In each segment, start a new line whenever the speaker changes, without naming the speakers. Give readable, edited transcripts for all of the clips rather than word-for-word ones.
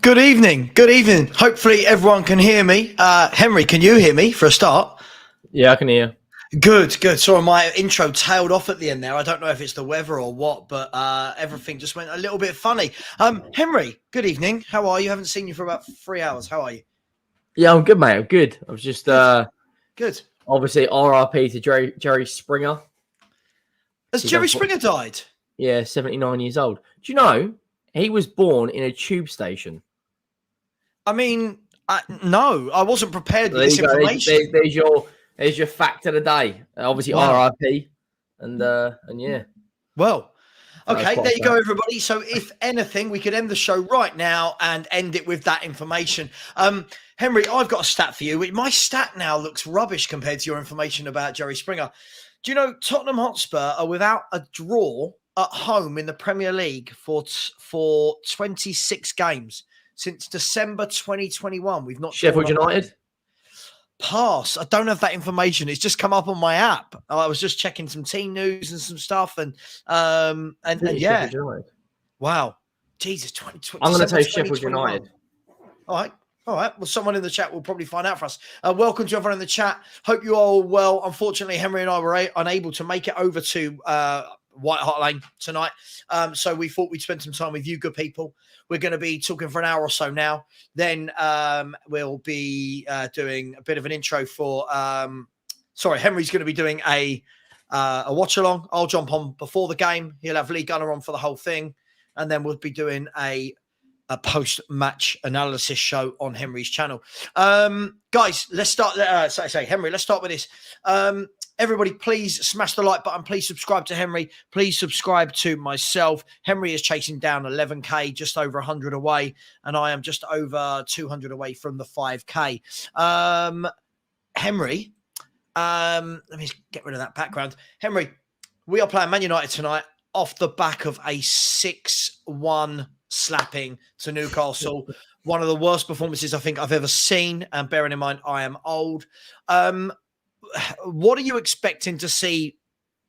Good evening. Good evening. Hopefully everyone can hear me. Henry, can you hear me for a start?
Yeah, I can hear.
Good, good. Sorry, my intro tailed off at the end there. I don't know if it's the weather or what, but everything just went a little bit funny. Henry, good evening. How are you? Haven't seen you for about 3 hours. How are you?
Yeah, I'm good, mate. I'm good. I was just
Good.
obviously RIP to Jerry Springer.
Has Jerry Springer died?
Yeah, 79 years old. Do you know he was born in a tube station?
I mean, no, I wasn't prepared with
There
this
you go.
information.
There's your fact of the day. Obviously
Wow.
RIP and yeah.
Well,
That was
okay,
quite
there you go,
sad.
everybody. So, if anything, we could end the show right now and end it with that information. Henry, I've got a stat for you. My stat now looks rubbish compared to your information about Jerry Springer. Do you know Tottenham Hotspur are without a draw at home in the Premier League for 26 games since December 2021? We've not
Sheffield
drawn.
United.
Pass. I don't have that information. It's just come up on my app. I was just checking some team news and some stuff, and yeah.
Sheffield United.
Wow. Jesus, 2020.
I'm going to
December
say Sheffield
2021.
United.
All right. All right. Well, someone in the chat will probably find out for us. Welcome to everyone in the chat. Hope you all well. Unfortunately, Henry and I were unable to make it over to White Hart Lane tonight. So we thought we'd spend some time with you good people. We're going to be talking for an hour or so now. Then we'll be doing a bit of an intro for Henry's going to be doing a watch along. I'll jump on before the game. He'll have Lee Gunner on for the whole thing. And then we'll be doing a post-match analysis show on Henry's channel. Guys, let's start. Henry, let's start with this. Everybody, please smash the like button. Please subscribe to Henry. Please subscribe to myself. Henry is chasing down 11K, just over 100 away. And I am just over 200 away from the 5K. Henry, let me get rid of that background. Henry, we are playing Man United tonight off the back of a 6-1 slapping to Newcastle. One of the worst performances I think I've ever seen. And bearing in mind, I am old. What are you expecting to see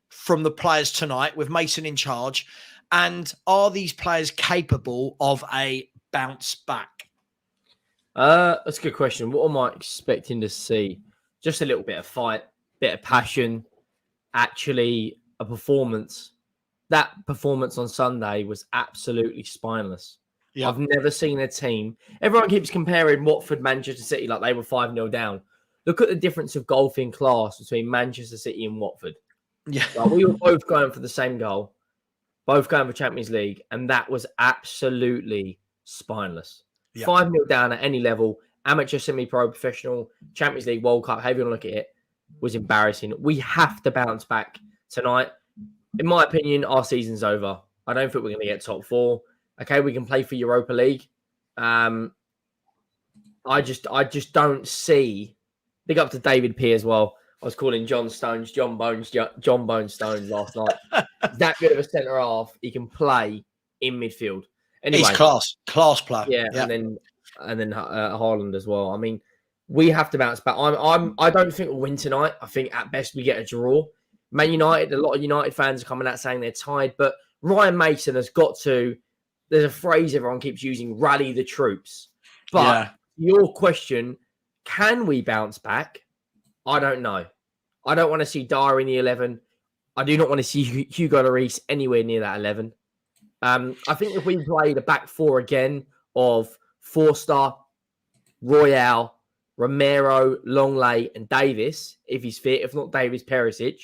from the players tonight with Mason in charge? And are these players capable of a bounce back?
That's a good question. What am I expecting to see? Just a little bit of fight, bit of passion, actually a performance. That performance on Sunday was absolutely spineless. Yeah. I've never seen a team. Everyone keeps comparing Watford, Manchester City like they were 5-0 down. Look at the difference of golfing class between Manchester City and Watford.
Yeah.
Like, we were both going for the same goal, both going for Champions League, and that was absolutely spineless. Yeah. 5-0 down at any level, amateur, semi-pro, professional, Champions League, World Cup, however you want to look at it, was embarrassing. We have to bounce back tonight. In my opinion, our season's over. I don't think we're going to get top 4. Okay, we can play for Europa League. I just don't see. Big up to David P as well. I was calling John Bones Stones last night. He's that good of a centre half. He can play in midfield. Anyway,
he's class player.
Yeah, and then Haaland as well. I mean, we have to bounce back. I don't think we'll win tonight. I think at best we get a draw. Man United, a lot of United fans are coming out saying they're tired, but Ryan Mason has got to. There's a phrase everyone keeps using: rally the troops. But your question, can we bounce back? I don't know. I don't want to see Dyer in the 11. I do not want to see Hugo Lloris anywhere near that 11. I think if we play the back 4 again of Forster, Royale, Romero, Longley, and Davis, if he's fit, if not Davis, Perisic,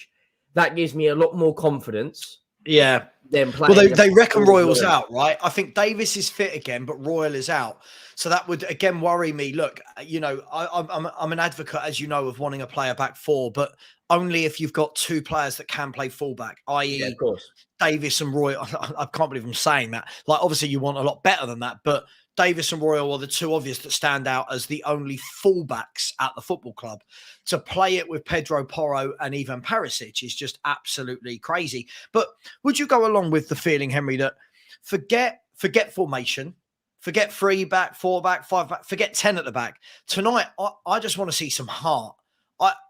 that gives me a lot more confidence.
Yeah. Well, they reckon Royal's out, right? I think Davis is fit again, but Royal is out. So that would, again, worry me. Look, you know, I'm an advocate, as you know, of wanting a player back 4, but only if you've got 2 players that can play fullback, i.e.
of course.
Davis and Royal. I can't believe I'm saying that. Like, obviously, you want a lot better than that, but Davis and Royal are the 2 obvious that stand out as the only fullbacks at the football club. To play it with Pedro Porro and Ivan Perisic is just absolutely crazy. But would you go along with the feeling, Henry, that forget formation, forget 3 back, 4 back, 5 back, forget 10 at the back. Tonight, I just want to see some heart.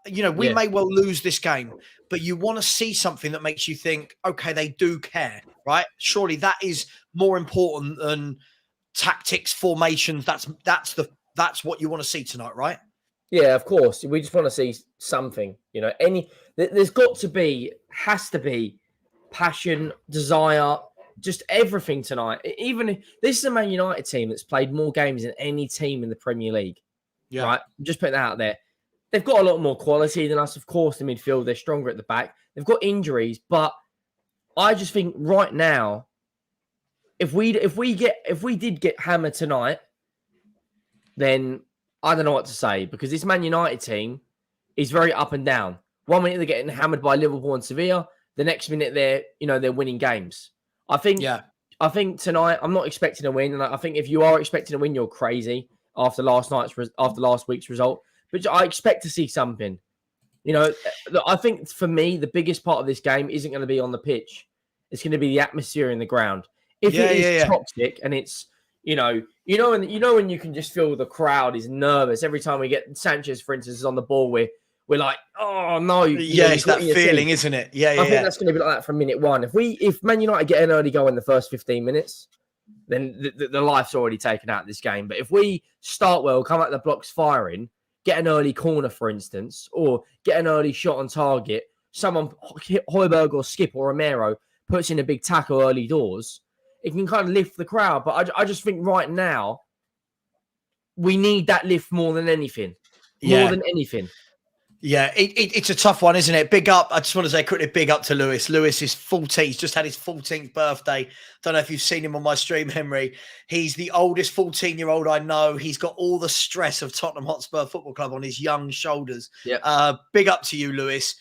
We may well lose this game, but you want to see something that makes you think, okay, they do care, right? Surely that is more important than tactics, formations. That's what you want to see tonight, right?
Yeah, of course. We just want to see something. There's has to be passion, desire, just everything tonight. Even if this is a Man United team that's played more games than any team in the Premier League.
Yeah.
Right? Just putting that out there. They've got a lot more quality than us, of course, in midfield. They're stronger at the back. They've got injuries, but I just think right now, if we did get hammered tonight, then I don't know what to say, because this Man United team is very up and down. 1 minute they're getting hammered by Liverpool and Sevilla. The next minute they're winning games. I think tonight I'm not expecting a win, and I think if you are expecting a win, you're crazy after last week's result. But I expect to see something. I think for me the biggest part of this game isn't going to be on the pitch. It's going to be the atmosphere in the ground. If it is toxic and it's when you can just feel the crowd is nervous every time we get Sanchez, for instance, is on the ball. We're like, oh no,
it's that feeling, isn't it? I
think that's going to be like that from minute one. If Man United get an early goal in the first 15 minutes, then the life's already taken out of this game. But if we start well, come out the blocks firing, get an early corner, for instance, or get an early shot on target, someone Højbjerg or Skip or Romero puts in a big tackle early doors, it can kind of lift the crowd. But I just think right now, we need that lift more than anything. More than anything.
Yeah, it's a tough one, isn't it? Big up. I just want to say quickly, big up to Lewis. Lewis is 14. He's just had his 14th birthday. Don't know if you've seen him on my stream, Henry. He's the oldest 14-year-old I know. He's got all the stress of Tottenham Hotspur Football Club on his young shoulders.
Yeah.
Big up to you, Lewis.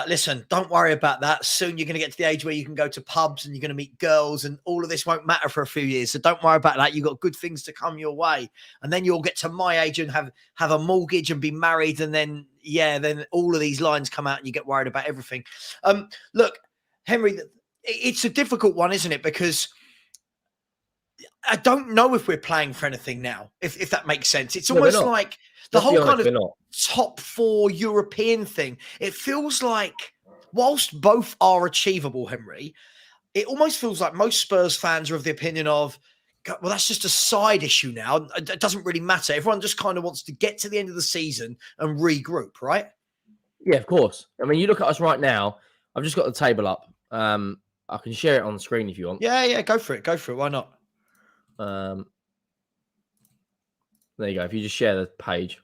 Listen, don't worry about that. Soon you're going to get to the age where you can go to pubs and you're going to meet girls, and all of this won't matter for a few years. So don't worry about that. You've got good things to come your way. And then you'll get to my age and have a mortgage and be married. And then all of these lines come out and you get worried about everything. Look, Henry, it's a difficult one, isn't it? Because I don't know if we're playing for anything now, if that makes sense. It's almost like the whole kind of top four European thing. It feels like, whilst both are achievable, Henry, it almost feels like most Spurs fans are of the opinion of, well, that's just a side issue now. It doesn't really matter. Everyone just kind of wants to get to the end of the season and regroup, right?
Yeah, of course. I mean, you look at us right now. I've just got the table up. I can share it on the screen if you want.
Yeah, go for it. Why not?
There you go. If you just share the page.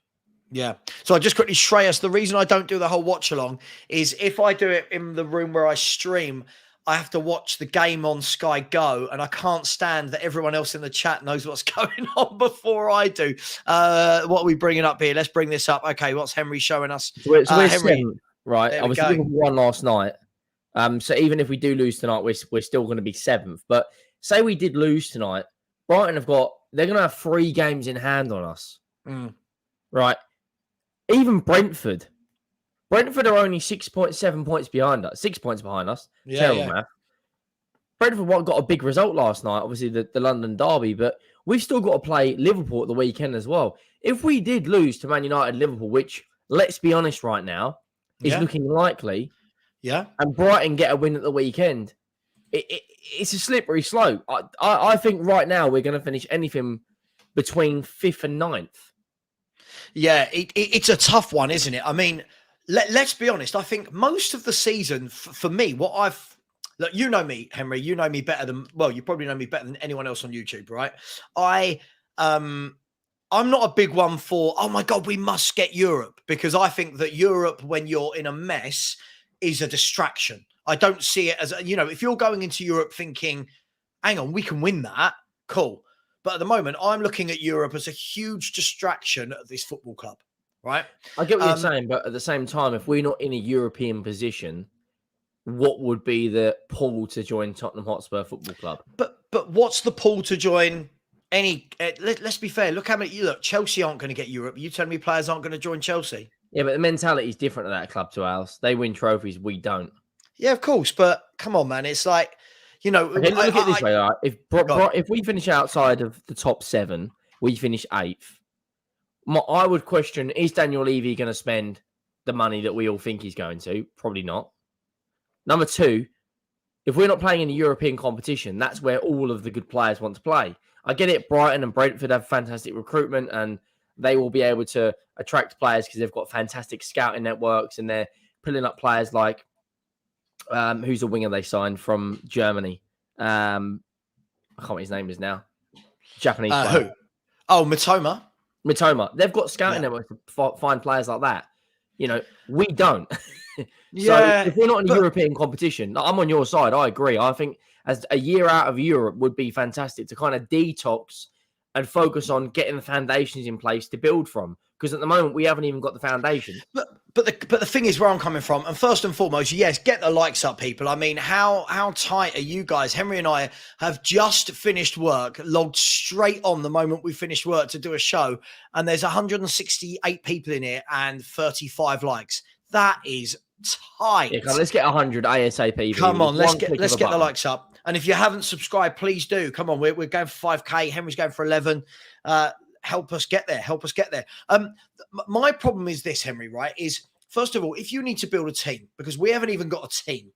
Yeah. So I just quickly, Shreyas, the reason I don't do the whole watch along is if I do it in the room where I stream, I have to watch the game on Sky Go, and I can't stand that everyone else in the chat knows what's going on before I do. What are we bringing up here? Let's bring this up. Okay, what's Henry showing us?
So we're
Henry,
seventh, right? Obviously, we won last night. So even if we do lose tonight, we're still going to be seventh. But say we did lose tonight, Brighton they're going to have 3 games in hand on us. Right? Even Brentford are only 6.7 points behind us. 6 points behind us. Terrible math. Brentford got a big result last night, obviously the London derby, but we've still got to play Liverpool at the weekend as well. If we did lose to Man United Liverpool, which, let's be honest right now, is looking likely, and Brighton get a win at the weekend, it's a slippery slope. I think right now we're going to finish anything between 5th and 9th. Yeah,
it's a tough one, isn't it? I mean, let's be honest. I think most of the season, for me, look, you know me, Henry. You know me better than, well, you probably know me better than anyone else on YouTube, right? I'm not a big one for, oh my God, we must get Europe, because I think that Europe, when you're in a mess, is a distraction. I don't see it as, if you're going into Europe thinking, hang on, we can win that, cool. But at the moment, I'm looking at Europe as a huge distraction of this football club, right?
I get what you're saying, but at the same time, if we're not in a European position, what would be the pull to join Tottenham Hotspur Football Club?
But what's the pull to join any? Let's be fair. Look how many. Chelsea aren't going to get Europe. You telling me players aren't going to join Chelsea?
Yeah, but the mentality is different at that club to ours. They win trophies, we don't.
Yeah, of course. But come on, man. It's like,
Okay, look at it this way. Right? If we finish outside of the top 7, we finish 8th. I would question, is Daniel Levy going to spend the money that we all think he's going to? Probably not. Number 2, if we're not playing in a European competition, that's where all of the good players want to play. I get it. Brighton and Brentford have fantastic recruitment, and they will be able to attract players because they've got fantastic scouting networks, and they're pulling up players like who's the winger they signed from Germany. I can't remember what his name is now. Japanese player.
Who? Oh, Mitoma.
They've got scouting networks to find players like that. We don't.
Yeah,
so if we're not in a European competition, I'm on your side. I agree. I think as a year out of Europe would be fantastic to kind of detox and focus on getting the foundations in place to build from. Because at the moment we haven't even got the foundation.
But the thing is where I'm coming from, and first and foremost, yes, get the likes up, people. I mean, how tight are you guys? Henry and I have just finished work, logged straight on the moment we finished work to do a show, and there's 168 people in here and 35 likes. That is tight.
Yeah, let's get 100 ASAP.
Come on, let's get the likes up. And if you haven't subscribed, please do. Come on, we're going for 5K. Henry's going for 11. Help us get there. Help us get there. My problem is this, Henry, right? Is first of all, if you need to build a team, because we haven't even got a team,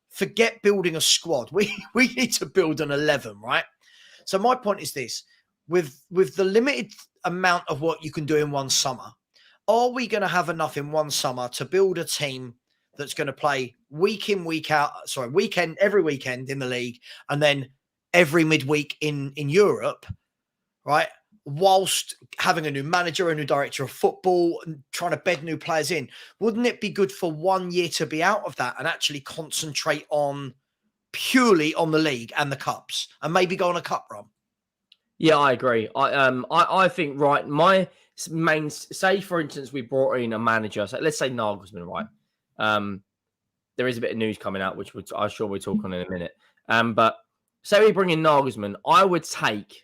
forget building a squad. We need to build an 11, right? So my point is this: with the limited amount of what you can do in one summer, are we going to have enough in one summer to build a team that's going to play week in, week out? Sorry, every weekend in the league, and then every midweek in Europe, right? Whilst having a new manager, a new director of football, and trying to bed new players in, wouldn't it be good for 1 year to be out of that and actually concentrate purely on the league and the cups, and maybe go on a cup run?
Yeah, I agree. I think my main, say for instance, we brought in a manager. So let's say Nagelsmann, right? There is a bit of news coming out, which I'm sure we'll talk on in a minute. But say we bring in Nagelsmann, I would take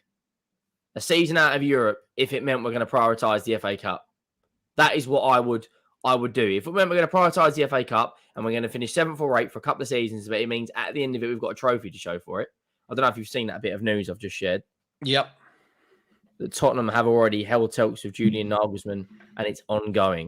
a season out of Europe if it meant we're going to prioritise the FA Cup. That is what I would do. If it meant we're going to prioritise the FA Cup and we're going to finish 7th or 8th for a couple of seasons, but it means at the end of it we've got a trophy to show for it. I don't know if you've seen that bit of news I've just shared.
Yep.
That Tottenham have already held talks with Julian Nagelsmann, and it's ongoing.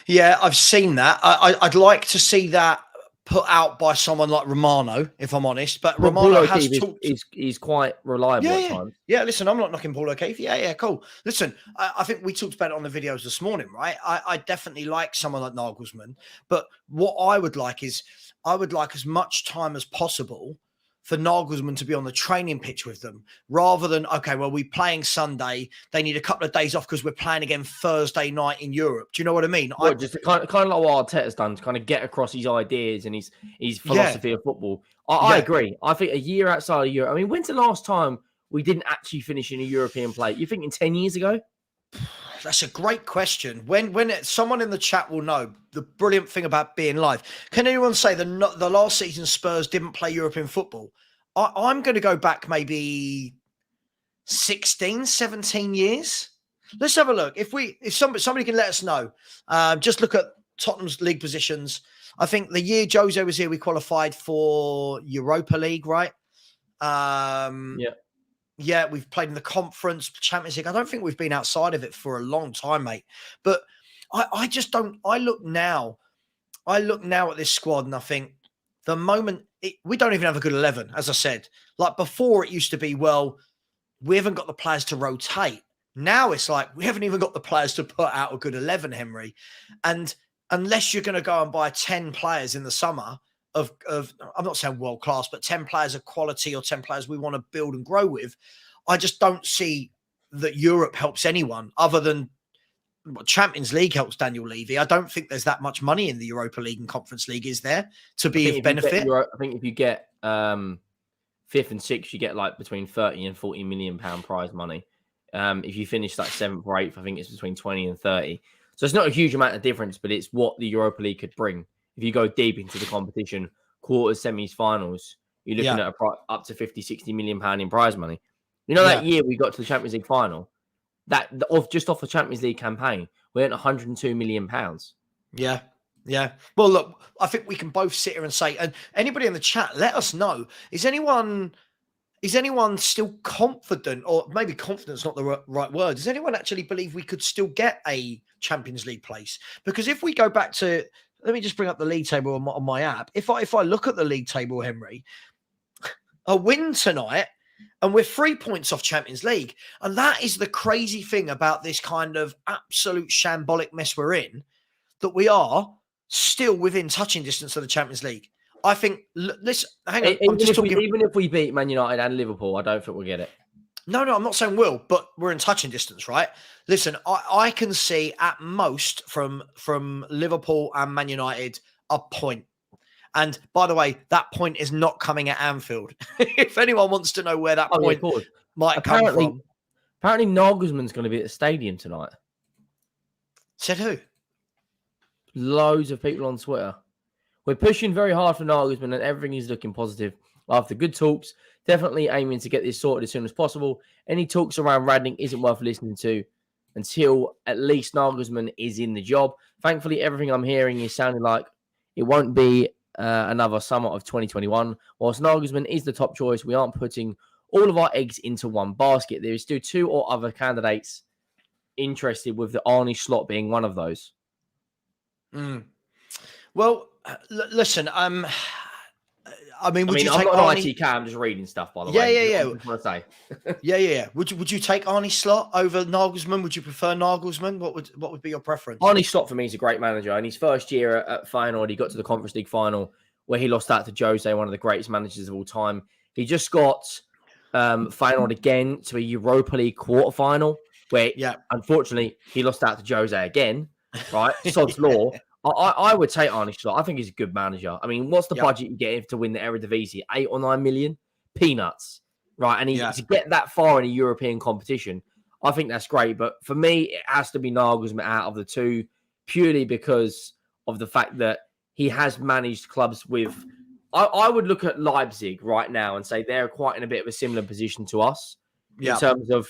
Yeah, I've seen that. I'd like to see that put out by someone like Romano, if I'm honest. But Romano has talked.
He's quite reliable at times.
Yeah, listen, I'm not knocking Paul O'Keefe. Yeah, cool. Listen, I think we talked about it on the videos this morning, right? I definitely like someone like Nagelsmann. But what I would like is as much time as possible for Nagelsmann to be on the training pitch with them, rather than, okay, well, we're playing Sunday. They need a couple of days off because we're playing again Thursday night in Europe. Do you know what I mean?
Just kind of like what Arteta's done to kind of get across his ideas and his philosophy of football. I agree. I think a year outside of Europe. I mean, when's the last time we didn't actually finish in a European play? You thinking 10 years ago?
That's a great question. When someone in the chat will know the brilliant thing about being live. Can anyone say the last season Spurs didn't play European football? I'm going to go back maybe 16, 17 years. Let's have a look. If somebody can let us know, just look at Tottenham's league positions. I think the year Jose was here, we qualified for Europa League, right? Yeah, we've played in the Conference, Champions League. I don't think we've been outside of it for a long time, mate. But I just don't. I look now at this squad and I think the moment we don't even have a good 11, as I said. Like before, it used to be, well, we haven't got the players to rotate. Now it's like we haven't even got the players to put out a good 11, Henry. And unless you're going to go and buy 10 players in the summer of I'm not saying world class, but 10 players of quality or 10 players we want to build and grow with, I just don't see that Europe helps anyone other than Champions League helps Daniel Levy. I don't think there's that much money in the Europa League and Conference League, is there, to be of benefit?
I think if you get 5th and 6th, you get like between 30 and 40 million pound prize money. If you finish like 7th or 8th, I think it's between 20 and 30. So it's not a huge amount of difference, but it's what the Europa League could bring. If you go deep into the competition, quarters, semis, finals, you're looking at up to 50, 60 million pound in prize money. You know, that year we got to the Champions League final, just off the Champions League campaign, we earned 102 million pounds.
Yeah. Well, look, I think we can both sit here and say, and anybody in the chat, let us know. Is anyone still confident, or maybe confident's not the right word? Does anyone actually believe we could still get a Champions League place? Because if we go back to, let me just bring up the league table on my app. If I look at the league table, Henry, a win tonight And we're 3 points off Champions League. And that is the crazy thing about this kind of absolute shambolic mess we're in, that we are still within touching distance of the Champions League. I think, listen, hang on.
Even if we beat Man United and Liverpool, I don't think we'll get it.
No, I'm not saying will, but we're in touching distance, right? Listen, I can see at most from Liverpool and Man United a point. And by the way, that point is not coming at Anfield. If anyone wants to know where that point might come from.
Apparently Nagelsmann's going to be at the stadium tonight.
Said who?
Loads of people on Twitter. We're pushing very hard for Nagelsmann and everything is looking positive. After good talks, definitely aiming to get this sorted as soon as possible. Any talks around Rangnick isn't worth listening to until at least Nagelsmann is in the job. Thankfully, everything I'm hearing is sounding like it won't be another summer of 2021. Whilst Nagelsmann is the top choice, we aren't putting all of our eggs into one basket. There is still 2 or other candidates interested, with the Arne Slot being one of those.
Well, listen, I mean,
I'm not an IT cat, I'm just reading stuff, by the way.
Yeah.
I just want to say.
Yeah. Would you take Arne Slot over Nagelsmann? Would you prefer Nagelsmann? What would be your preference?
Arne Slot for me is a great manager. In his first year at Feyenoord, he got to the Conference League final where he lost out to Jose, one of the greatest managers of all time. He just got Feyenoord again to a Europa League quarterfinal where, unfortunately, he lost out to Jose again. Right, sod's law. I would take Arne Slot. I think he's a good manager. I mean, what's the budget you get to win the Eredivisie? 8 or 9 million? Peanuts, right? And to get that far in a European competition, I think that's great. But for me, it has to be Nagelsmann out of the two, purely because of the fact that he has managed clubs with. I would look at Leipzig right now and say they're quite in a bit of a similar position to us in terms of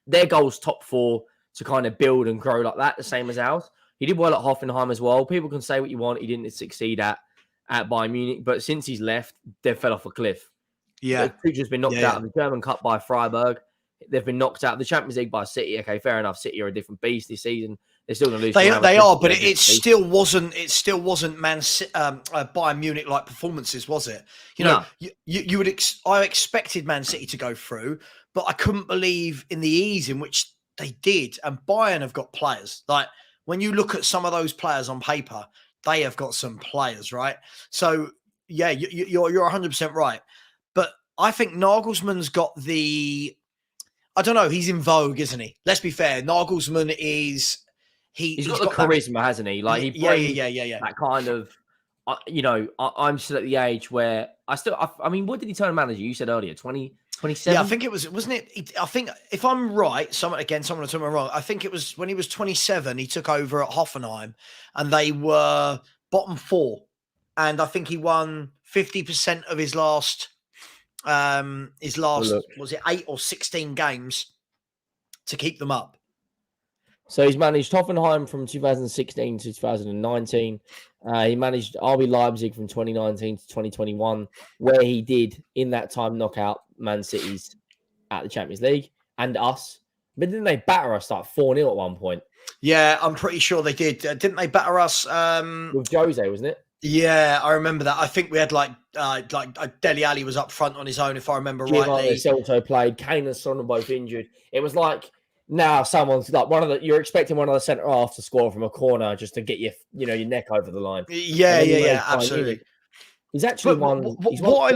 their goals top 4 to kind of build and grow like that, the same as ours. He did well at Hoffenheim as well. People can say what you want. He didn't succeed at Bayern Munich, but since he's left, they've fell off a cliff.
Yeah.
Tuchel's been knocked out of the German Cup by Freiburg. They've been knocked out of the Champions League by City. Okay, fair enough. City are a different beast this season. They're still going to lose.
They are, but it still wasn't. It still wasn't Bayern Munich like performances, was it? You know, you would. I expected Man City to go through, but I couldn't believe in the ease in which they did. And Bayern have got players. Like when you look at some of those players on paper, they have got some players, right? So yeah, you're 100% right. But I think Nagelsmann's got the. I don't know. He's in vogue, isn't he? Let's be fair. Nagelsmann is.
He's got the charisma, hasn't he? Like he brings that kind of. I'm still at the age where I mean, what did he turn manager? You said earlier, 27?
Yeah, I think it was, wasn't it? I think if I'm right, someone will tell me wrong. I think it was when he was 27, he took over at Hoffenheim and they were bottom 4. And I think he won 50% of his last, was it 8 or 16 games to keep them up?
So he's managed Hoffenheim from 2016 to 2019. He managed RB Leipzig from 2019 to 2021, where he did, in that time, knock out Man City's at the Champions League and us. But didn't they batter us like 4-0 at one point?
Yeah, I'm pretty sure they did. Didn't they batter us?
With Jose, wasn't it?
Yeah, I remember that. I think we had like Dele Alli was up front on his own, if I remember rightly.
Celto played. Kane and Son were both injured. It was like... Now someone's like you're expecting one of the centre half to score from a corner just to get your neck over the line.
Yeah, absolutely.
He's actually
what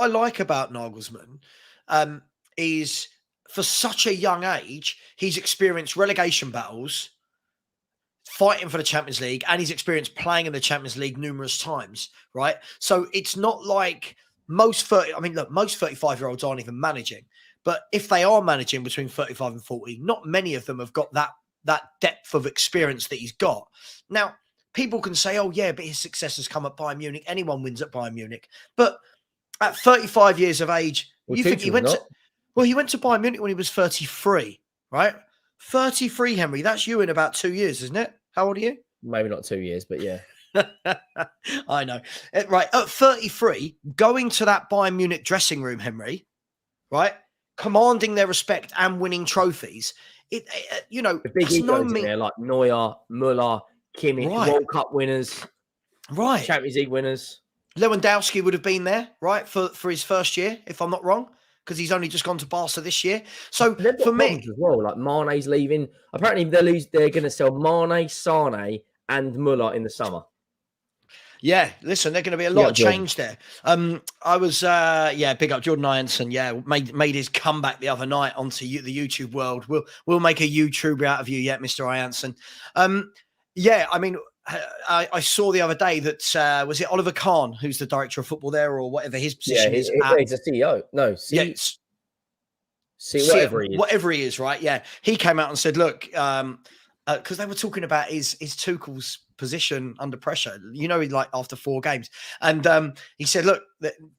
I like about Nagelsmann is for such a young age, he's experienced relegation battles, fighting for the Champions League, and he's experienced playing in the Champions League numerous times, right? So it's not like most 35-year-olds aren't even managing. But if they are managing between 35 and 40, not many of them have got that depth of experience that he's got. Now, people can say, oh, yeah, but his success has come at Bayern Munich. Anyone wins at Bayern Munich. But at 35 years of age, you think he went to Bayern Munich when he was 33, right? 33, Henry. That's you in about 2 years, isn't it? How old are you?
Maybe not 2 years, but yeah.
I know. Right. At 33, going to that Bayern Munich dressing room, Henry, right? Commanding their respect and winning trophies. The big egos in there, like Neuer, Müller, Kimmich, World Cup winners, right? Champions League winners. Lewandowski would have been there, right, for his first year, if I'm not wrong, because he's only just gone to Barca this year. So
They've
for
got
me,
problems as well. Like Mane's leaving. Apparently, they're going to sell Mane, Sane, and Muller in the summer.
yeah, listen, there's going to be a lot of change there. I was, big up Jordan Ianson. Yeah, made his comeback the other night onto the YouTube world. We'll make a YouTuber out of you yet, Mr. Ianson. I mean, I saw the other day that was it Oliver Kahn, who's the director of football there, or whatever his position is.
He's a CEO. No,
whatever he is, right? Yeah, he came out and said, "Look, because they were talking about his Tuchel's position under pressure. You know, like after 4 games, and he said, "Look,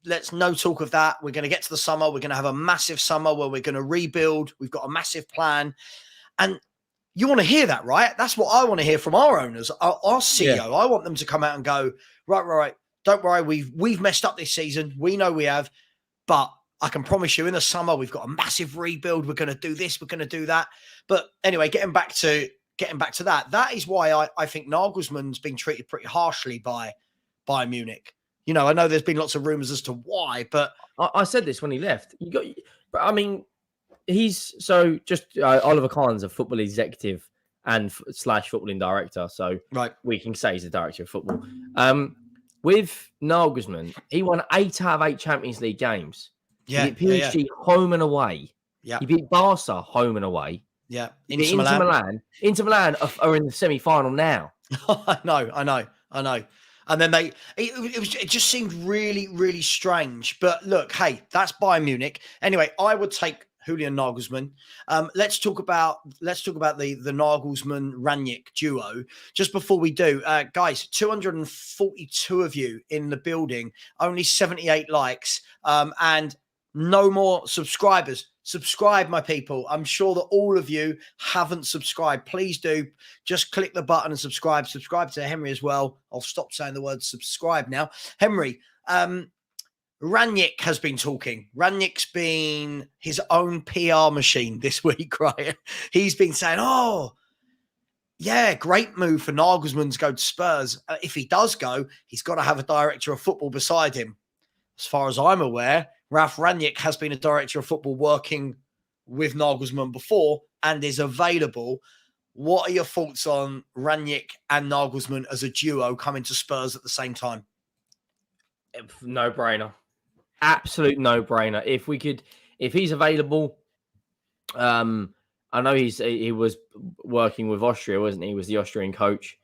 let's no talk of that. We're going to get to the summer. We're going to have a massive summer where we're going to rebuild. We've got a massive plan, and." You want to hear that, right? That's what I want to hear from our owners, our CEO. Yeah. I want them to come out and go, right. Don't worry, we've messed up this season. We know we have, but I can promise you in the summer we've got a massive rebuild. We're going to do this, we're going to do that. But anyway, getting back to that, that is why I think Nagelsmann's been treated pretty harshly by Munich. You know, I know there's been lots of rumors as to why, but
I said this when he left. He's Oliver Kahn's a football executive and / footballing director. So
right.
We can say he's a director of football. With Nagelsmann, he won 8 out of 8 Champions League games.
Yeah.
He beat PSG home and away.
Yeah.
He beat Barca home and away.
Yeah.
Inter Milan are in the semi-final now.
I know. And then it just seemed really, really strange. But look, hey, that's Bayern Munich. Anyway, I would take Julian Nagelsmann. Let's talk about the Nagelsmann-Rangnick duo. Just before we do, guys, 242 of you in the building, only 78 likes, and no more subscribers. Subscribe, my people. I'm sure that all of you haven't subscribed. Please do. Just click the button and subscribe. Subscribe to Henry as well. I'll stop saying the word subscribe now. Henry, Rangnick has been talking. Rangnick's been his own PR machine this week, right? He's been saying, oh, yeah, great move for Nagelsmann to go to Spurs. If he does go, he's got to have a director of football beside him. As far as I'm aware, Ralf Rangnick has been a director of football working with Nagelsmann before and is available. What are your thoughts on Rangnick and Nagelsmann as a duo coming to Spurs at the same time?
No-brainer. Absolute no-brainer. If he's available, I know he was working with Austria, wasn't he? He was the Austrian coach.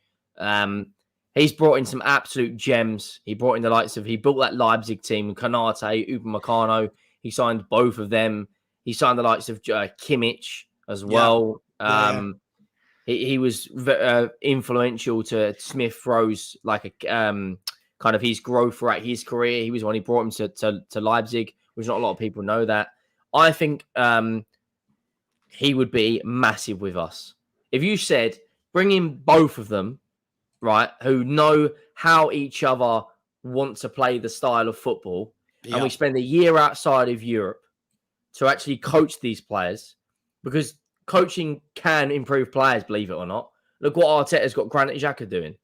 He's brought in some absolute gems. He brought in the likes of, he built that Leipzig team, Konate, Upamecano. He signed both of them. He signed the likes of Kimmich as well. Yeah. He was influential to Smith Rowe's kind of his growth throughout his career. He was when he brought him to Leipzig, which not a lot of people know that. I think he would be massive with us. If you said, bring in both of them, right, who know how each other want to play the style of football, and we spend a year outside of Europe to actually coach these players, because coaching can improve players, believe it or not. Look what Arteta's got Granit Xhaka doing.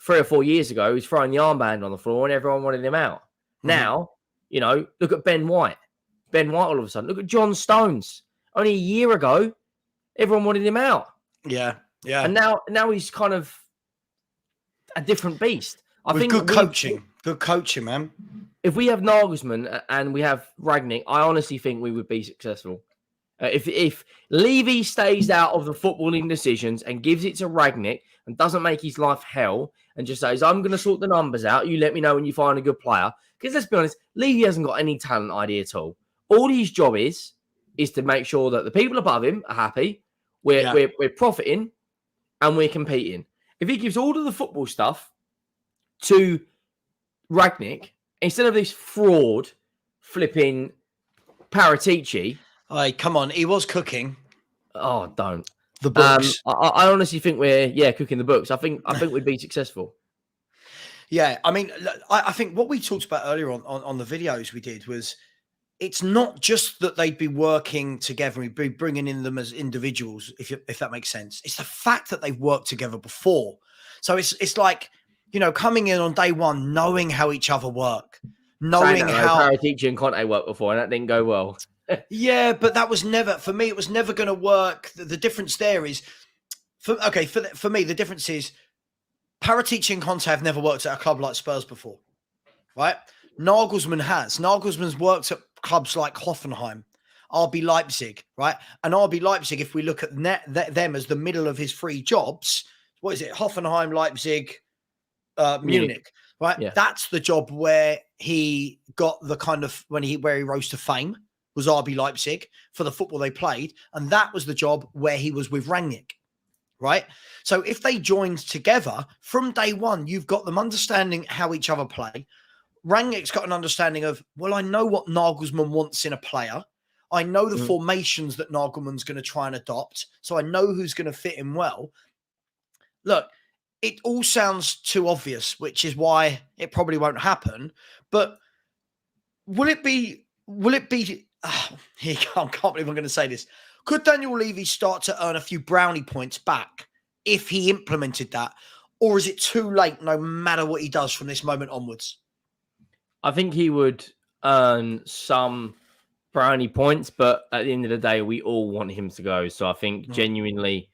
3 or 4 years ago, he was throwing the armband on the floor and everyone wanted him out. Mm-hmm. Now, look at Ben White. Ben White all of a sudden. Look at John Stones. Only a year ago, everyone wanted him out.
Yeah.
And now he's kind of a different beast. I think
good coaching, man.
If we have Nagelsmann and we have Rangnick, I honestly think we would be successful. If Levy stays out of the footballing decisions and gives it to Rangnick and doesn't make his life hell and just says, I'm going to sort the numbers out, you let me know when you find a good player. Because let's be honest, Levy hasn't got any talent idea at all. All his job is to make sure that the people above him are happy, we're profiting, and we're competing. If he gives all of the football stuff to Rangnick, instead of this fraud flipping Paratici.
Hey, come on. He was cooking.
Oh, don't.
The books.
I honestly think we're cooking the books. I think we'd be successful.
Yeah. I mean, I think what we talked about earlier on the videos we did was, it's not just that they'd be working together, we'd be bringing in them as individuals, if that makes sense. It's the fact that they've worked together before. So it's like, coming in on day one, knowing how each other work,
Saying
knowing
that,
how
Paratici and Conte worked before, and that didn't go well.
Yeah, but that was never for me. It was never going to work. The difference there is, for me, the difference is Paratici and Conte have never worked at a club like Spurs before, right? Nagelsmann has. Nagelsmann's worked at clubs like Hoffenheim, RB Leipzig, right? And RB Leipzig, if we look at them as the middle of his three jobs, what is it? Hoffenheim, Leipzig, Munich, right?
Yeah.
That's the job where he got the kind of where he rose to fame. Was RB Leipzig for the football they played. And that was the job where he was with Rangnick, right? So if they joined together from day one, you've got them understanding how each other play. Rangnick's got an understanding of, well, I know what Nagelsmann wants in a player. I know the formations that Nagelsmann's going to try and adopt. So I know who's going to fit in well. Look, it all sounds too obvious, which is why it probably won't happen. But will it be I can't believe I'm going to say this. Could Daniel Levy start to earn a few brownie points back if he implemented that? Or is it too late no matter what he does from this moment onwards?
I think he would earn some brownie points, but at the end of the day, we all want him to go. So I think genuinely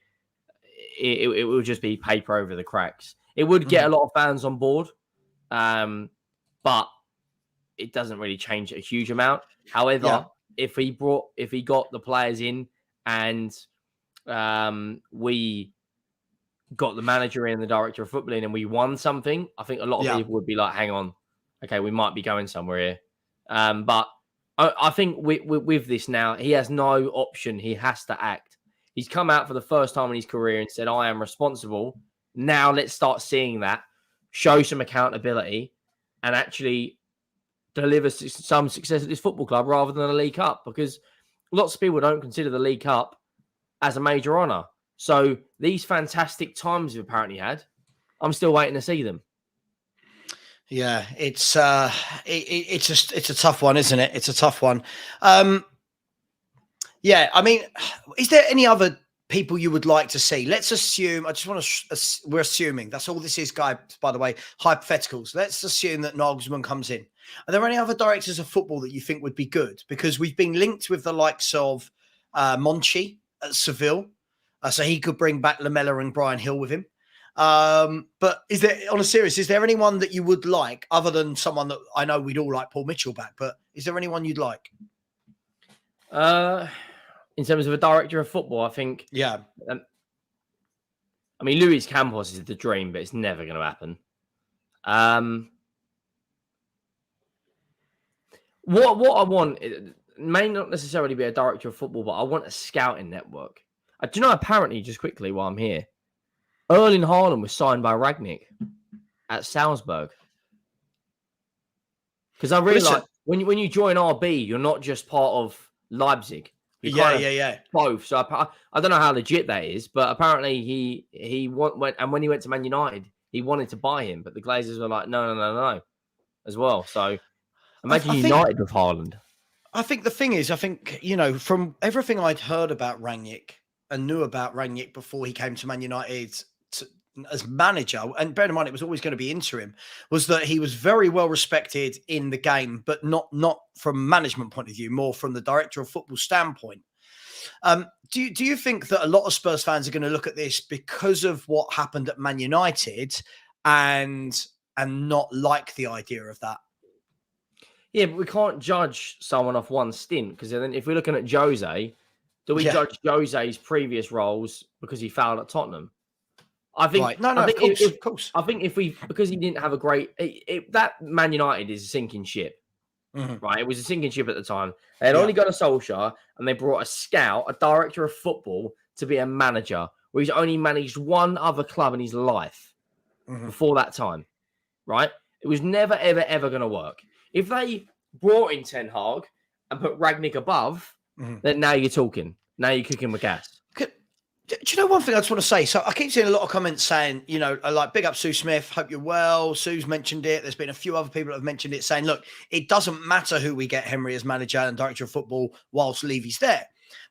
it will just be paper over the cracks. It would get a lot of fans on board, but it doesn't really change a huge amount. However, if he got the players in and we got the manager and the director of football in and we won something, I think a lot of people would be like, hang on, okay, we might be going somewhere here. But I think with this now, he has no option. He has to act. He's come out for the first time in his career and said, I am responsible. Now let's start seeing that, show some accountability, and actually deliver some success at this football club rather than a League Cup, because lots of people don't consider the League Cup as a major honour. So these fantastic times we've apparently had, I'm still waiting to see them.
Yeah, it's a tough one, isn't it? It's a tough one. Yeah, I mean, is there any other people you would like to see? Let's assume, I just want to, we're assuming, that's all this is, guys, by the way, hypotheticals. Let's assume that Nagelsmann comes in. Are there any other directors of football that you think would be good? Because we've been linked with the likes of Monchi at Seville. So he could bring back Lamela and Brian Hill with him. But is there, on a serious, is there anyone that you would like other than someone that I know we'd all like Paul Mitchell back, but is there anyone you'd like?
In terms of a director of football, I think.
Yeah.
I mean, Luis Campos is the dream, but it's never going to happen. What I want may not necessarily be a director of football, but I want a scouting network. Do you know, apparently, just quickly while I'm here, Erling Haaland was signed by Rangnick at Salzburg. Because I realised when you join RB, you're not just part of Leipzig.
Yeah.
Both. So I don't know how legit that is, but apparently he went, and when he went to Man United, he wanted to buy him, but the Glazers were like, no, as well. So imagine United with Haaland.
I think the thing is, from everything I'd heard about Rangnick and knew about Rangnick before he came to Man United as manager, and bear in mind it was always going to be interim, was that he was very well respected in the game, but not from a management point of view, more from the director of football standpoint. Do you think that a lot of Spurs fans are going to look at this because of what happened at Man United and not like the idea of that?
Yeah, but we can't judge someone off one stint, because then if we're looking at Jose, do we judge Jose's previous roles because he failed at Tottenham? I think
right. No, of course.
I think because he didn't have a great that Man United is a sinking ship, right? It was a sinking ship at the time. They had only got a Solskjaer, and they brought a scout, a director of football, to be a manager, where he's only managed one other club in his life before that time, right? It was never, ever, ever going to work. If they brought in Ten Hag and put Rangnick above, then now you're talking. Now you're cooking with gas.
Do you know one thing I just want to say? So I keep seeing a lot of comments saying, like, big up Sue Smith, hope you're well. Sue's mentioned it. There's been a few other people that have mentioned it, saying, look, it doesn't matter who we get Henry as manager and director of football whilst Levy's there.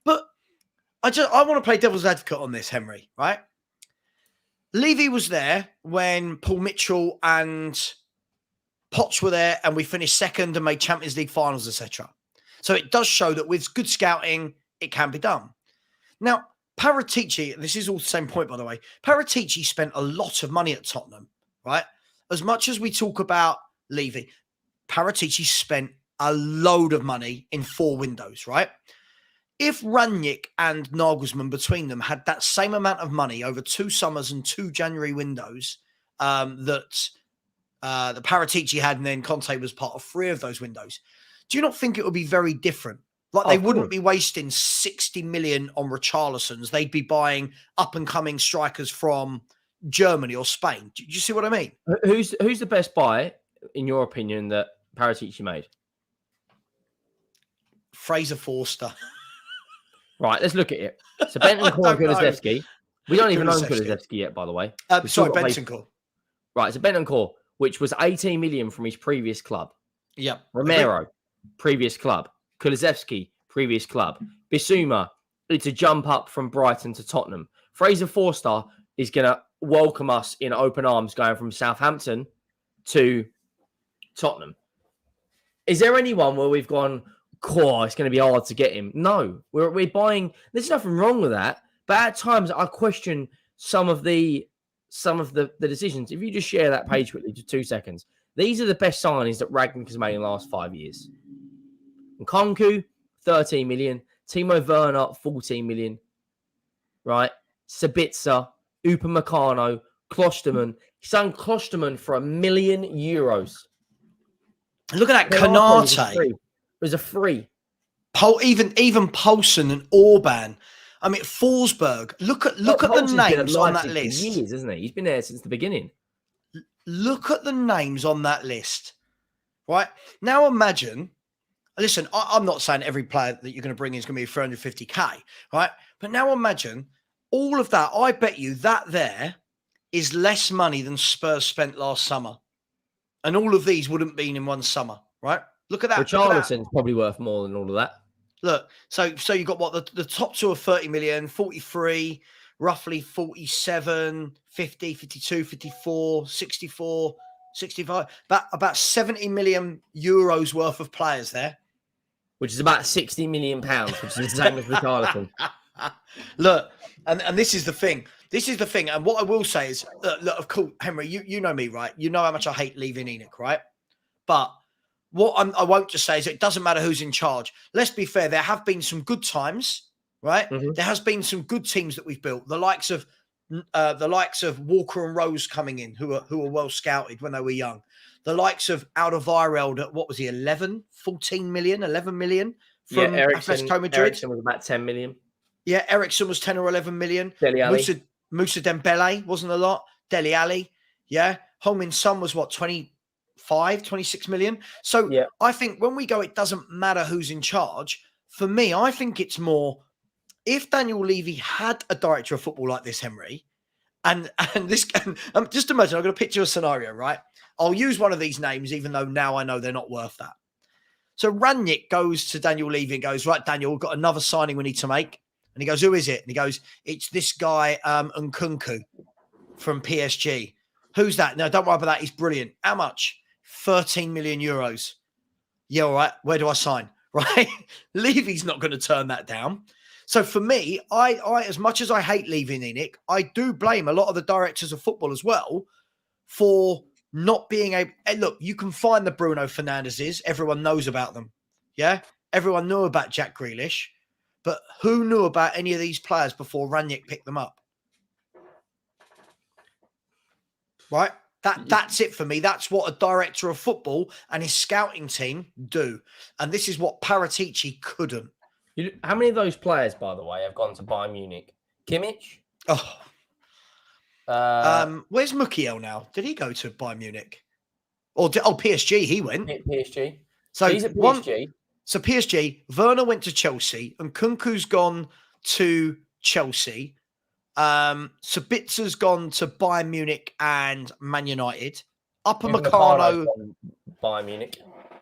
But I want to play devil's advocate on this, Henry, right? Levy was there when Paul Mitchell and Potts were there, and we finished second and made Champions League finals, etc. So it does show that with good scouting, it can be done. Now, Paratici, this is all the same point, by the way. Paratici spent a lot of money at Tottenham, right? As much as we talk about Levy, Paratici spent a load of money in 4 windows, right? If Rangnick and Nagelsmann between them had that same amount of money over 2 summers and 2 January windows that the Paratici had, and then Conte was part of 3 of those windows, do you not think it would be very different? Like they wouldn't be wasting 60 million on Richarlisons. They'd be buying up-and-coming strikers from Germany or Spain. Do you see what I mean?
Who's the best buy, in your opinion, that Paratici made?
Fraser Forster.
Right, let's look at it. So Bentancur and Kulusevski. We don't even own Kulusevski yet, by the way.
Sorry, Bentancur.
Right, so Bentancur, which was 18 million from his previous club.
Yeah.
Romero, previous club. Kulusevski, previous club. Bissouma, it's a jump up from Brighton to Tottenham. Fraser Forster is going to welcome us in open arms going from Southampton to Tottenham. Is there anyone where we've gone, it's going to be hard to get him? No, we're buying. There's nothing wrong with that. But at times I question some of the decisions. If you just share that page quickly, just 2 seconds. These are the best signings that Rangnick has made in the last 5 years. Nkunku, 13 million. Timo Werner, 14 million. Right? Sabitzer, Upamecano, Klosterman. He signed Klosterman for €1 million.
Look at that, Canate.
It was a free.
Even Poulsen and Orban. I mean, Forsberg. Look at the names on that list.
Years, isn't he? He's been there since the beginning.
Look at the names on that list. Right? Now imagine, listen, I'm not saying every player that you're going to bring in is going to be 350k, right? But now imagine all of that. I bet you that there is less money than Spurs spent last summer. And all of these wouldn't have been in one summer, right? Look at that.
Richarlison's probably worth more than all of that.
Look, so you've got what? The top 2 are 30 million, 43, roughly 47, 50, 52, 54, 64, 65. About 70 million euros worth of players there.
Which is about 60 million pounds, which is the same as Richarlison.
Look, and this is the thing. This is the thing. And what I will say is, look, of course, Henry, you know me, right? You know how much I hate leaving Enoch, right? But what I won't just say is it doesn't matter who's in charge. Let's be fair. There have been some good times, right? Mm-hmm. There has been some good teams that we've built. The likes of Walker and Rose coming in, who are well scouted when they were young. The likes of Alderweireld at, what was he, 11 million from Atletico Madrid.
Ericsson was about 10 million.
Yeah, Ericsson was 10 or 11 million.
Dele Alli.
Moussa Dembele wasn't a lot. Dele Alli, yeah. Heung-min Son was what, 26 million. So yeah. I think when we go, it doesn't matter who's in charge. For me, I think it's more, if Daniel Levy had a director of football like this, Henry, and just imagine, I'm going to picture a scenario, right? I'll use one of these names, even though now I know they're not worth that. So Rangnick goes to Daniel Levy and goes, right, Daniel, we've got another signing we need to make. And he goes, who is it? And he goes, it's this guy, Nkunku from PSG. Who's that? No, don't worry about that. He's brilliant. How much? 13 million euros. Yeah, all right. Where do I sign? Right? Levy's not going to turn that down. So for me, I as much as I hate leaving Enoch, I do blame a lot of the directors of football as well for not being able. Hey, look, you can find the Bruno Fernandezes. Everyone knows about them. Yeah? Everyone knew about Jack Grealish. But who knew about any of these players before Rangnick picked them up? Right? That's it for me. That's what a director of football and his scouting team do. And this is what Paratici couldn't.
How many of those players, by the way, have gone to Bayern Munich? Kimmich?
Oh. Where's Mukiel now? Did he go to Bayern Munich? PSG, he went.
PSG.
So
he's at PSG.
So PSG, Werner went to Chelsea, and Kunku's gone to Chelsea. Sabitzer's gone to Bayern Munich and Man United. Upamecano,
Bayern Munich.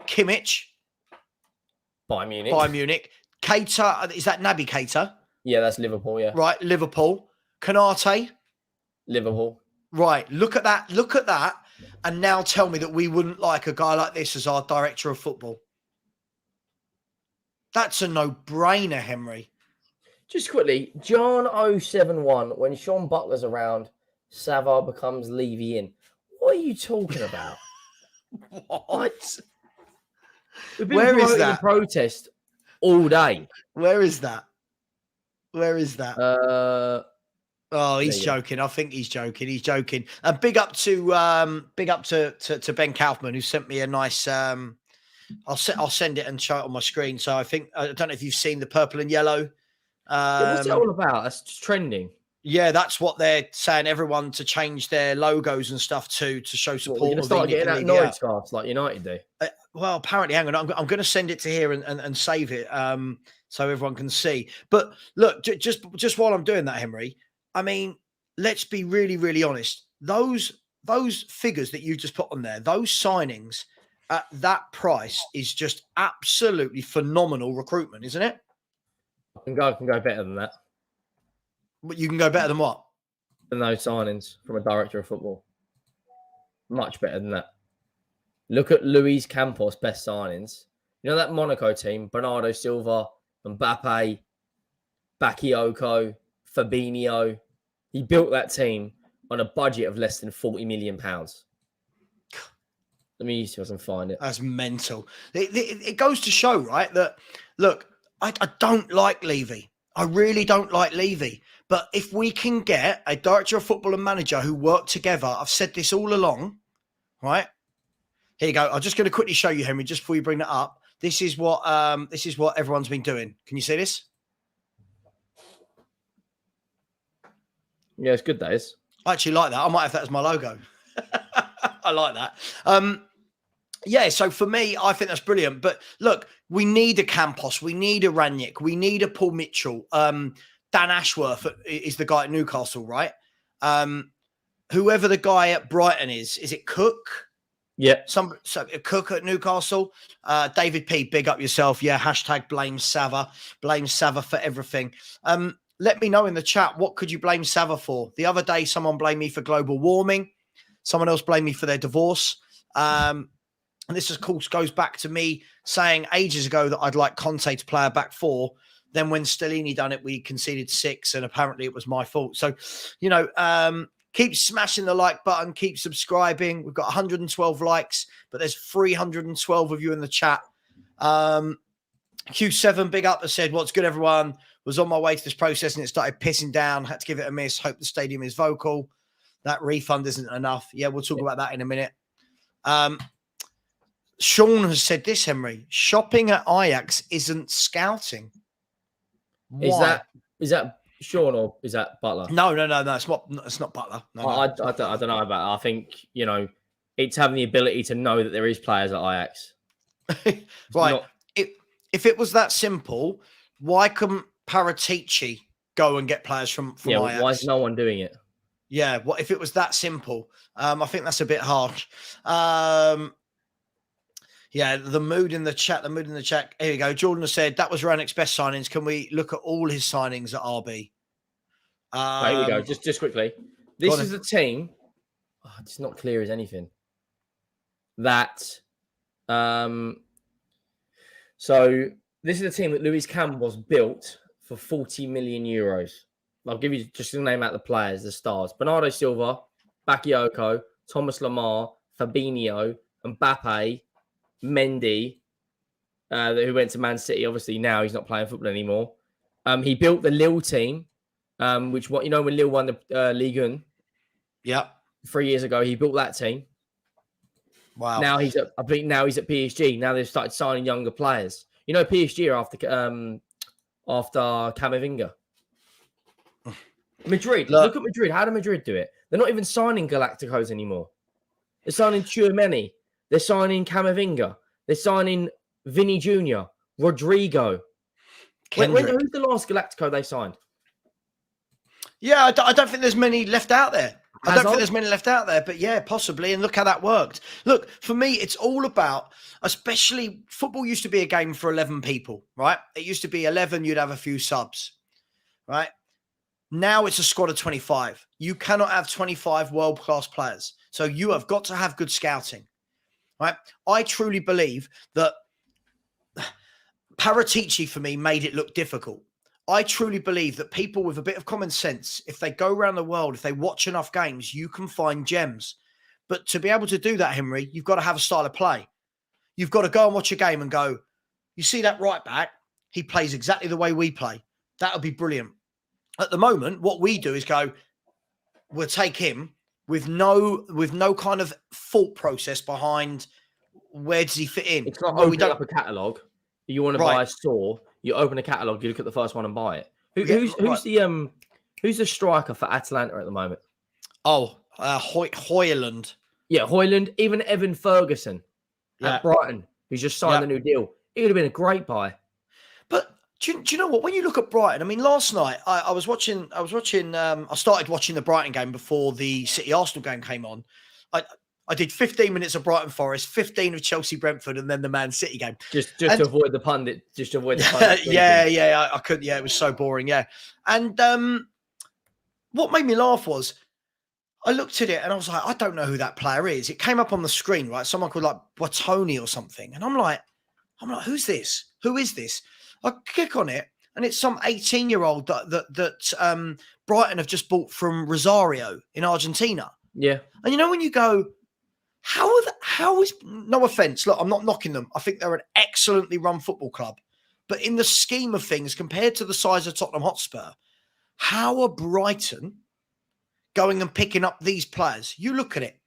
Kimmich,
Bayern Munich.
Keita, is that Naby Keita?
Yeah, that's Liverpool, yeah.
Right, Liverpool. Canate.
Liverpool.
Right. Look at that. Look at that. And now tell me that we wouldn't like a guy like this as our director of football. That's a no-brainer, Henry.
Just quickly, John 071, when Sean Butler's around, Savva becomes Levy in. What are you talking about?
What?
We've been
Where is
promoting a
that?
protest all day.
Where is that? Where is that? Oh, he's
there you go.
joking. I think he's joking. He's joking. And big up to Ben Kaufman, who sent me a nice. I'll send it and show it on my screen. So I don't know if you've seen the purple and yellow.
Yeah, what's it all about? That's just trending.
Yeah, that's what they're saying. Everyone to change their logos and stuff to show support.
We're going to start getting that Norwich scarves like United do.
Well, apparently, hang on. I'm going to send it to here and save it so everyone can see. But look, just while I'm doing that, Henry, I mean, let's be really, really honest. Those figures that you just put on there, those signings at that price is just absolutely phenomenal recruitment, isn't it?
I can go better than that.
But you can go better than what?
Than those signings from a director of football. Much better than that. Look at Luis Campos' best signings. You know that Monaco team? Bernardo Silva, Mbappe, Bakayoko, Fabinho. He built that team on a budget of less than £40 million. Let me see if I can find it.
That's mental. It goes to show, right, that, look, I don't like Levy. I really don't like Levy. But if we can get a director of football and manager who work together, I've said this all along, right? Here you go. I'm just going to quickly show you, Henry, just before you bring that up. This is what everyone's been doing. Can you see this?
Yeah, it's good, that is.
I actually like that. I might have that as my logo. I like that. Yeah, so for me, I think that's brilliant. But look, we need a Campos. We need a Rangnick. We need a Paul Mitchell. Dan Ashworth is the guy at Newcastle, right? Whoever the guy at Brighton is it Cook?
Yeah.
So Cook at Newcastle. David P, big up yourself. Yeah, hashtag blame Savva. Blame Savva for everything. Let me know in the chat, what could you blame Savva for? The other day, someone blamed me for global warming. Someone else blamed me for their divorce. And this, of course, goes back to me saying ages ago that I'd like Conte to play a back four. Then when Stellini done it, we conceded 6, and apparently it was my fault. So, keep smashing the like button, keep subscribing. We've got 112 likes, but there's 312 of you in the chat. Q7, big up, has said, what's good, everyone? Was on my way to this process and it started pissing down. Had to give it a miss. Hope the stadium is vocal. That refund isn't enough. Yeah, we'll talk about that in a minute. Sean has said this, Henry. Shopping at Ajax isn't scouting. Why?
Is that Sean or is that Butler?
No. It's not Butler. No.
I don't know about that. I think, it's having the ability to know that there is players at Ajax.
Right. If it was that simple, why couldn't Paratici go and get players from Ajax?
Why is no one doing it?
Yeah, what if it was that simple? I think that's a bit harsh. Yeah, the mood in the chat. Here we go. Jordan has said, that was Rangnick's best signings. Can we look at all his signings at RB?
Here we go. Just quickly. This is the team. Oh, it's not clear as anything. That. So this is the team that Luis Campos built for 40 million euros. I'll give you just to name out the players, the stars. Bernardo Silva, Bakayoko, Thomas Lemar, Fabinho, Mbappe, Mendy, who went to Man City. Obviously, now he's not playing football anymore. He built the Lille team, when Lille won the Ligue 1?
Yeah.
3 years ago, he built that team.
Wow.
Now he's at PSG. Now they've started signing younger players. PSG are after Camavinga. Madrid. Look at Madrid. How do Madrid do it? They're not even signing Galacticos anymore. They're signing Tchouameni. They're signing Camavinga. They're signing Vinny Jr., Rodrigo. Who's the last Galactico they signed?
Yeah, I don't think there's many left out there. But yeah, possibly. And look how that worked. Look, for me, it's all about, especially football used to be a game for 11 people, right? It used to be 11, you'd have a few subs, right? Now it's a squad of 25. You cannot have 25 world-class players. So you have got to have good scouting, right? I truly believe that Paratici, for me, made it look difficult. I truly believe that people with a bit of common sense, if they go around the world, if they watch enough games, you can find gems. But to be able to do that, Henry, you've got to have a style of play. You've got to go and watch a game and go, you see that right back? He plays exactly the way we play. That would be brilliant. At the moment, what we do is go, we'll take him with no kind of thought process behind where does he fit in.
It's not
Well,
opening up a catalogue. You want to buy a store, you open a catalogue, you look at the first one and buy it. Who's the striker for Atalanta at the moment?
Oh, Højlund.
Yeah, Højlund, even Evan Ferguson at Brighton, who's just signed a new deal. It would have been a great buy.
But do you know what? When you look at Brighton, I mean, last night I was watching. I started watching the Brighton game before the City Arsenal game came on. I did 15 minutes of Brighton Forest, 15 of Chelsea Brentford, and then the Man City game.
Just to avoid the pundit. Just to avoid the pundit.
I couldn't. Yeah, it was so boring. Yeah, and what made me laugh was I looked at it and I was like, I don't know who that player is. It came up on the screen, right? Someone called like Bottoni or something, and I'm like, who's this? Who is this? I click on it, and it's some 18-year-old that Brighton have just bought from Rosario in Argentina.
Yeah,
and you know when you go, how is no offense? Look, I'm not knocking them. I think they're an excellently run football club, but in the scheme of things, compared to the size of Tottenham Hotspur, how are Brighton going and picking up these players? You look at it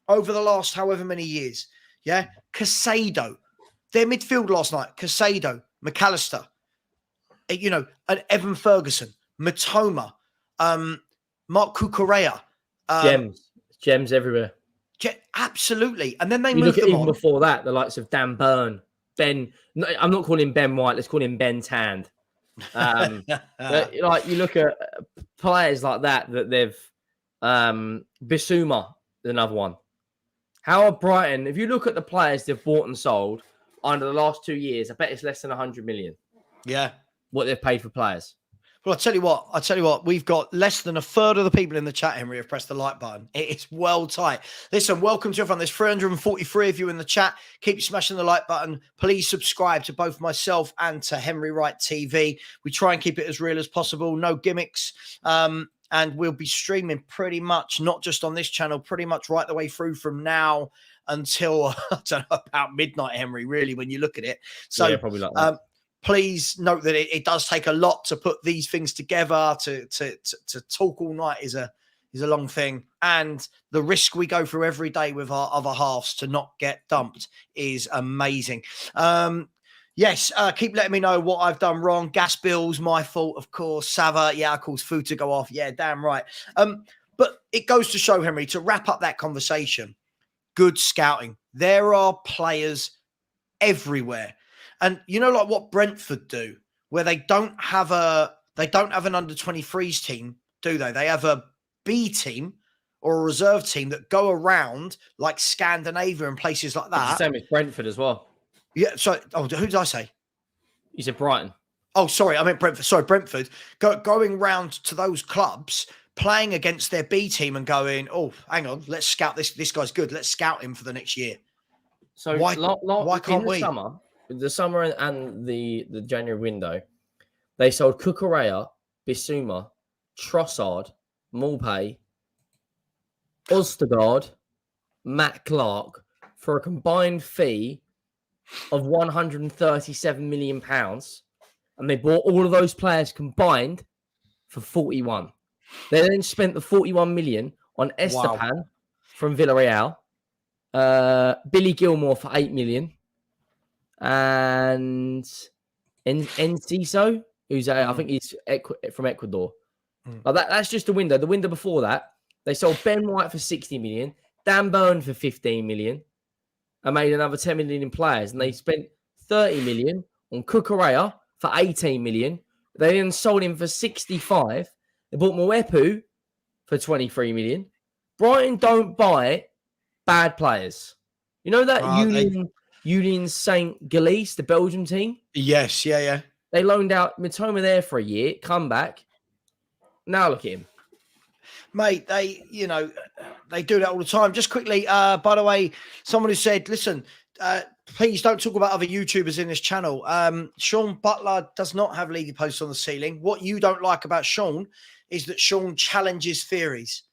over the last however many years. Yeah, Casado, their midfield last night. Casado, McAllister, and Evan Ferguson, Matoma, Mark Cucurella.
Gems everywhere.
Absolutely. And then they
look at
them
even
on.
Before that, the likes of Dan Burn, Ben. I'm not calling him Ben White. Let's call him Ben Tand. Like you look at players like that they've Bissouma, another one. How are Brighton? If you look at the players they've bought and sold under the last 2 years, I bet it's less than 100 million.
Yeah,
what they've paid for players.
Well, I tell you what, we've got less than a third of the people in the chat, Henry, have pressed the like button. It is well tight. Listen, welcome to everyone. There's 343 of you in the chat. Keep smashing the like button. Please subscribe to both myself and to Henry Wright TV. We try and keep it as real as possible. No gimmicks. And we'll be streaming pretty much, not just on this channel, pretty much right the way through from now until, I don't know, about midnight, Henry, really, when you look at it. So, yeah,
probably like that.
Please note that it does take a lot to put these things together. To talk all night is a long thing, and the risk we go through every day with our other halves to not get dumped is amazing. Yes, keep letting me know what I've done wrong. Gas bills, my fault, of course. Savva, I caused food to go off. Yeah, damn right. But it goes to show, Henry, to wrap up that conversation, good scouting. There are players everywhere. And you know, like what Brentford do, where they don't have an under 23s team, do they? They have a B team or a reserve team that go around like Scandinavia and places like that.
It's the same as Brentford as well.
Yeah. So, who did I say?
You said Brighton.
Oh, sorry, I meant Brentford. Sorry, Brentford. Going round to those clubs, playing against their B team and going, oh, hang on, let's scout this. This guy's good. Let's scout him for the next year.
So
why can't we?
The summer and the January window, they sold Cucurella, Bissouma, Trossard, Maupay, Ostergaard, Matt Clark for a combined fee of £137 million. And they bought all of those players combined for 41. They then spent the 41 million on Estepan from Villarreal, Billy Gilmore for 8 million. And Enciso, who's I think he's from Ecuador. Like that's just the window. The window before that, they sold Ben White for 60 million, Dan Burn for 15 million, and made another 10 million in players. And they spent 30 million on Cucurella for 18 million. They then sold him for 65. They bought Mwepu for 23 million. Brighton don't buy bad players. You know that Union Saint Gilles, the Belgium team?
Yes, yeah.
They loaned out Matoma there for a year, come back. Now look at him.
Mate, they do that all the time. Just quickly, by the way, someone who said, listen, please don't talk about other YouTubers in this channel. Sean Butler does not have Levy posts on the ceiling. What you don't like about Sean is that Sean challenges theories.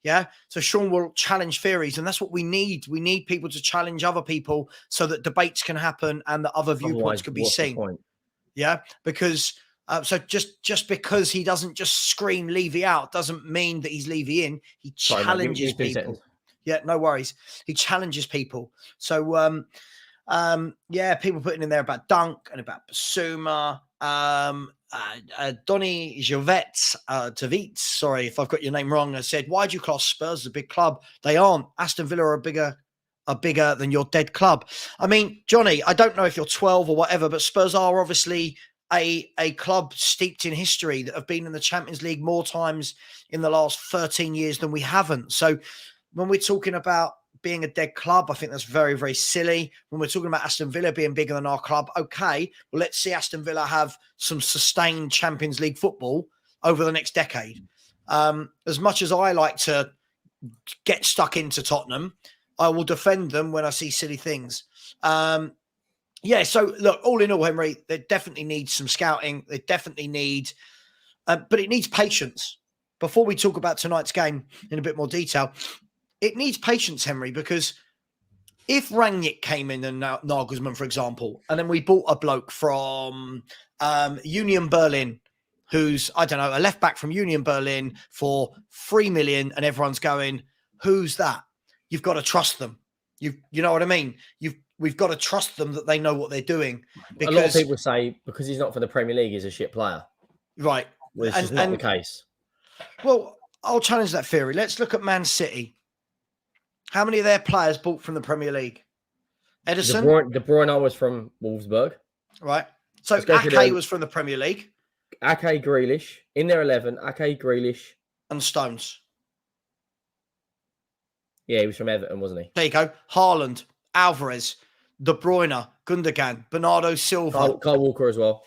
Yeah. So Sean will challenge theories, and that's what we need. We need people to challenge other people so that debates can happen and that other viewpoints can be seen. Yeah. Because so just because he doesn't just scream Levy out doesn't mean that he's Levy in. He challenges people. Yeah, no worries. He challenges people. So yeah, people putting in there about Dunk and about Basuma. Donny Tavitz, sorry if I've got your name wrong, I said, why do you class Spurs as a big club? They aren't. Aston Villa are bigger than your dead club. I mean, Johnny, I don't know if you're 12 or whatever, but Spurs are obviously a club steeped in history that have been in the Champions League more times in the last 13 years than we haven't. So when we're talking about being a dead club, I think that's very, very silly. When we're talking about Aston Villa being bigger than our club, okay, well, let's see Aston Villa have some sustained Champions League football over the next decade. As much as I like to get stuck into Tottenham, I will defend them when I see silly things. Yeah, so look, all in all, Henry, they definitely need some scouting. They definitely need, but it needs patience. Before we talk about tonight's game in a bit more detail, it needs patience, Henry, because if Rangnick came in and Nagelsmann, for example, and then we bought a bloke from Union Berlin, who's, I don't know, a left back from Union Berlin for 3 million, and everyone's going, who's that? You've got to trust them. You know what I mean? We've got to trust them that they know what they're doing.
Because a lot of people say because he's not for the Premier League, he's a shit player.
Right.
Which is not the case.
Well, I'll challenge that theory. Let's look at Man City. How many of their players bought from the Premier League? Ederson?
De Bruyne was from Wolfsburg.
Right. So Ake was from the Premier League.
Ake, Grealish. In their 11, Ake, Grealish.
And Stones.
Yeah, he was from Everton, wasn't he?
There you go. Haaland, Alvarez, De Bruyne, Gundogan, Bernardo Silva.
Kyle Walker as well.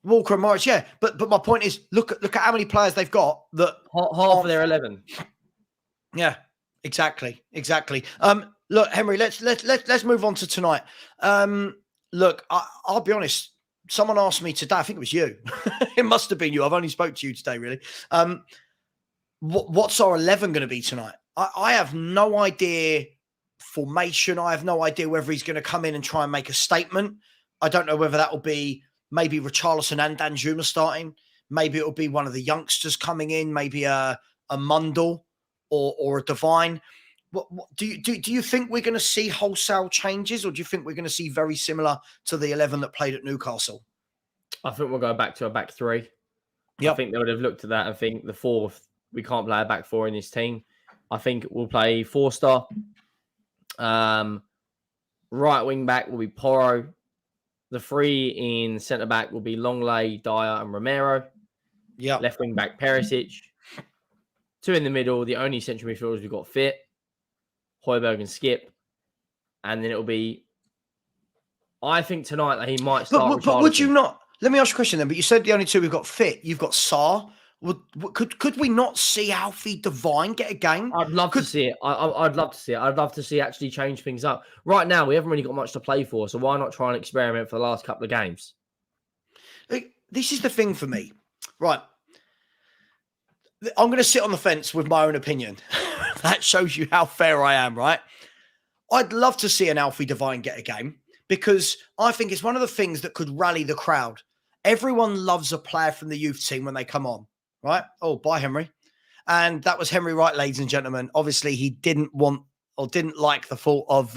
Walker and Morris, yeah. But my point is, look at how many players they've got that
half of their 11.
Yeah, exactly. Look, Henry, let's move on to tonight. Look, I'll be honest. Someone asked me today. I think it was you. It must have been you. I've only spoke to you today, really. What's our 11 going to be tonight? I have no idea formation. I have no idea whether he's going to come in and try and make a statement. I don't know whether that will be maybe Richarlison and Danjuma starting. Maybe it will be one of the youngsters coming in, maybe a Mundell or a Divine. What do you think we're going to see wholesale changes, or do you think we're going to see very similar to the 11 that played at Newcastle?
I think we'll go back to a back three.
Yep.
I think they would have looked at that and think the fourth, we can't play a back four in this team. I think we'll play Forster. Right wing back will be Porro. The three in centre back will be Longley, Dyer, and Romero.
Yeah.
Left wing back Perisic. Two in the middle. The only central midfielders we've got fit, Højbjerg and Skip. And then it'll be, I think tonight that he might start.
But would you not? Let me ask you a question then. But you said the only two we've got fit. You've got Sarr. Could we not see Alfie Devine get a game?
I'd love to see it. I'd love to see it. I'd love to see actually change things up. Right now, we haven't really got much to play for, so why not try and experiment for the last couple of games?
This is the thing for me. Right. I'm going to sit on the fence with my own opinion. That shows you how fair I am, right? I'd love to see an Alfie Devine get a game because I think it's one of the things that could rally the crowd. Everyone loves a player from the youth team when they come on. Right? Oh, bye, Henry. And that was Henry Wright, ladies and gentlemen. Obviously, he didn't want or didn't like the thought of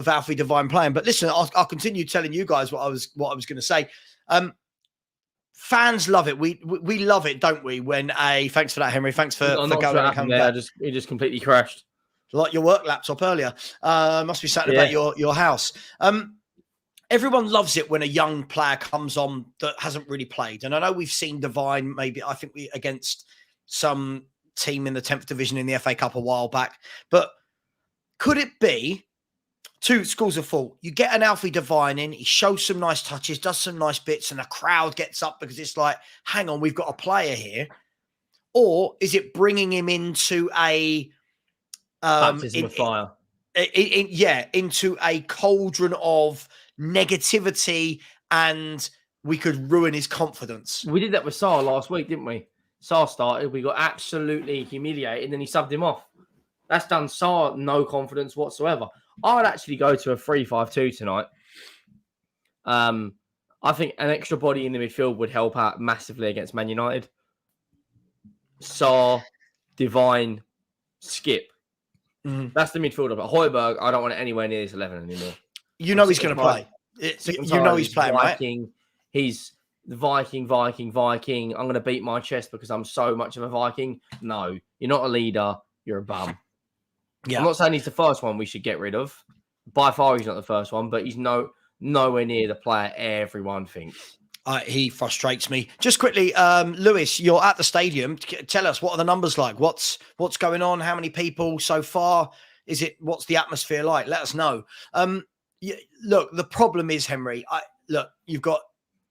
Alfie Devine playing. But listen, I'll continue telling you guys what I was going to say. Fans love it. We love it, don't we? When thanks for that, Henry. Thanks for going and coming back.
It just completely crashed.
Like your work laptop earlier. Must be sat about your house. Everyone loves it when a young player comes on that hasn't really played. And I know we've seen Devine, maybe, I think against some team in the 10th division in the FA Cup a while back. But could it be two schools of thought. You get an Alfie Devine in, he shows some nice touches, does some nice bits, and the crowd gets up because it's like, hang on, we've got a player here. Or is it bringing him into a
Baptism of fire?
Into a cauldron of negativity, and we could ruin his confidence.
We did that with Sarr last week, didn't we? Sarr started, we got absolutely humiliated, and then he subbed him off. That's done Sarr no confidence whatsoever. I'd actually go to a 3-5-2 tonight. I think an extra body in the midfield would help out massively against Man United. Sarr, Devine, Skip. That's the midfielder. But Højbjerg, I don't want it anywhere near this 11 anymore.
You know he's going to play. You know he's playing,
Viking,
right?
He's the Viking. I'm going to beat my chest because I'm so much of a Viking. No, you're not a leader. You're a bum. Yeah. I'm not saying he's the first one we should get rid of. By far, he's not the first one, but he's nowhere near the player everyone thinks.
He frustrates me. Just quickly, Lewis, you're at the stadium. Tell us, what are the numbers like? What's going on? How many people so far? What's the atmosphere like? Let us know. Look, the problem is, Henry, you've got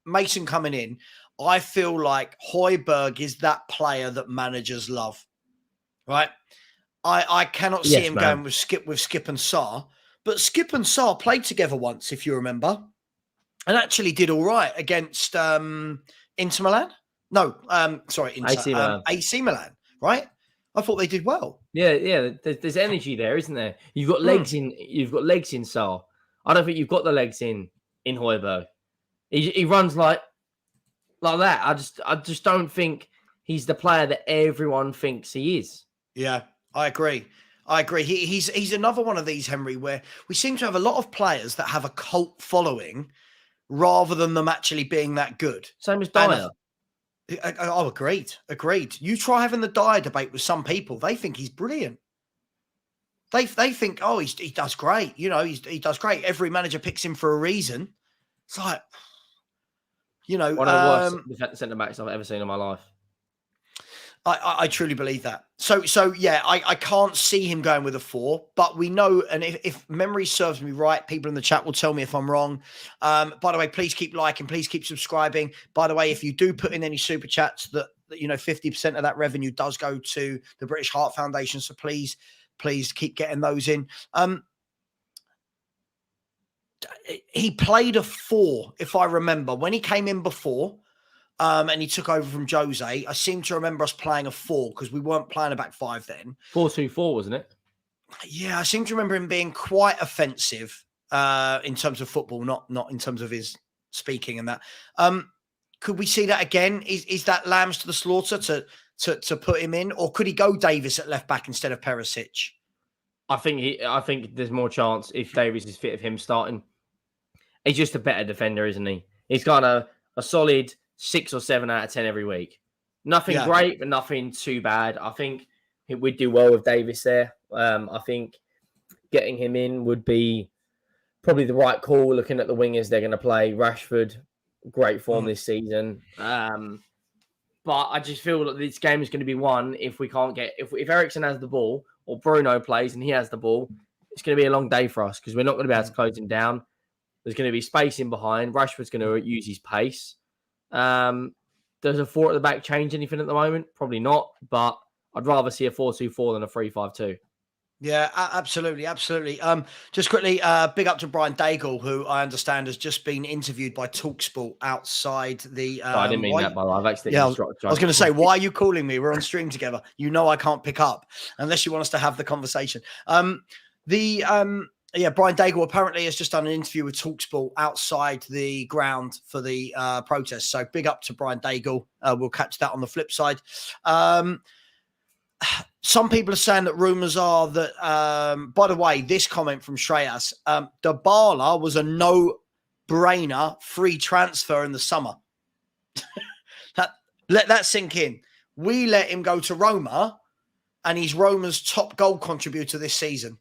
Mason coming in. I feel like Højbjerg is that player that managers love, right? I cannot see him going with Skip and Sarr, but Skip and Sarr played together once, if you remember, and actually did all right against Inter Milan. No, sorry, AC Milan, right? I thought they did well.
Yeah. There's energy there, isn't there? You've got legs in. You've got legs in Sarr. I don't think you've got the legs in Højbjerg. He runs like that. I just don't think he's the player that everyone thinks he is.
Yeah, I agree. He's another one of these, Henry, where we seem to have a lot of players that have a cult following rather than them actually being that good.
Same as Dyer.
Oh, agreed. You try having the Dyer debate with some people, they think he's brilliant. They think, oh, he does great. You know, he does great. Every manager picks him for a reason. It's like, you know,
one of the worst centre backs I've ever seen in my life.
I truly believe that. So yeah, I can't see him going with a 4, but we know, and if memory serves me right, people in the chat will tell me if I'm wrong. By the way, please keep liking, please keep subscribing. By the way, if you do put in any super chats, that you know, 50% of that revenue does go to the British Heart Foundation. So please keep getting those in. He played a 4, if I remember, when he came in before. And he took over from Jose. I seem to remember us playing a 4 because we weren't playing a back 5 then.
4-2-4, wasn't it?
Yeah, I seem to remember him being quite offensive in terms of football, not in terms of his speaking and that. Could we see that again? Is that lambs to the slaughter to put him in, or could he go Davis at left back instead of Perisic?
I think there's more chance if Davis is fit of him starting. He's just a better defender, isn't he? He's got a solid 6 or 7 out of 10 every week. Nothing great, but nothing too bad. I think we'd do well with Davis there. I think getting him in would be probably the right call, looking at the wingers they're going to play. Rashford, great form this season. But I just feel that this game is going to be won if we can't get... If Eriksen has the ball, or Bruno plays and he has the ball, it's going to be a long day for us because we're not going to be able to close him down. There's going to be space in behind. Rashford's going to use his pace. Does a 4 at the back change anything at the moment? Probably not, but I'd rather see a 4-2-4 than a 3-5-2.
Yeah, absolutely. Just quickly, big up to Brian Daigle, who I understand has just been interviewed by TalkSport outside the...
I didn't mean that, by the way. I've actually...
I was going to say, why are you calling me? We're on stream together. You know I can't pick up unless you want us to have the conversation. Brian Daigle apparently has just done an interview with TalkSport outside the ground for the protest. So big up to Brian Daigle. We'll catch that on the flip side. Some people are saying that rumours are that, by the way, this comment from Shreyas, Dybala was a no-brainer free transfer in the summer. Let that sink in. We let him go to Roma, and he's Roma's top goal contributor this season.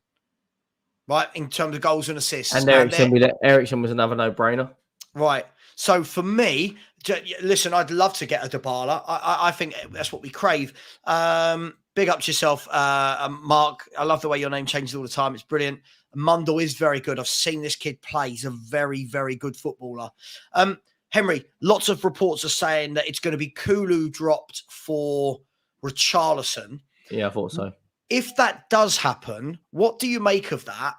Right, in terms of goals and assists.
And Eriksen was another no-brainer.
Right. So for me, listen, I'd love to get a Dybala. I think that's what we crave. Big up to yourself, Mark. I love the way your name changes all the time. It's brilliant. Mundell is very good. I've seen this kid play. He's a very, very good footballer. Henry, lots of reports are saying that it's going to be Kulu dropped for Richarlison.
Yeah, I thought so.
If that does happen, what do you make of that?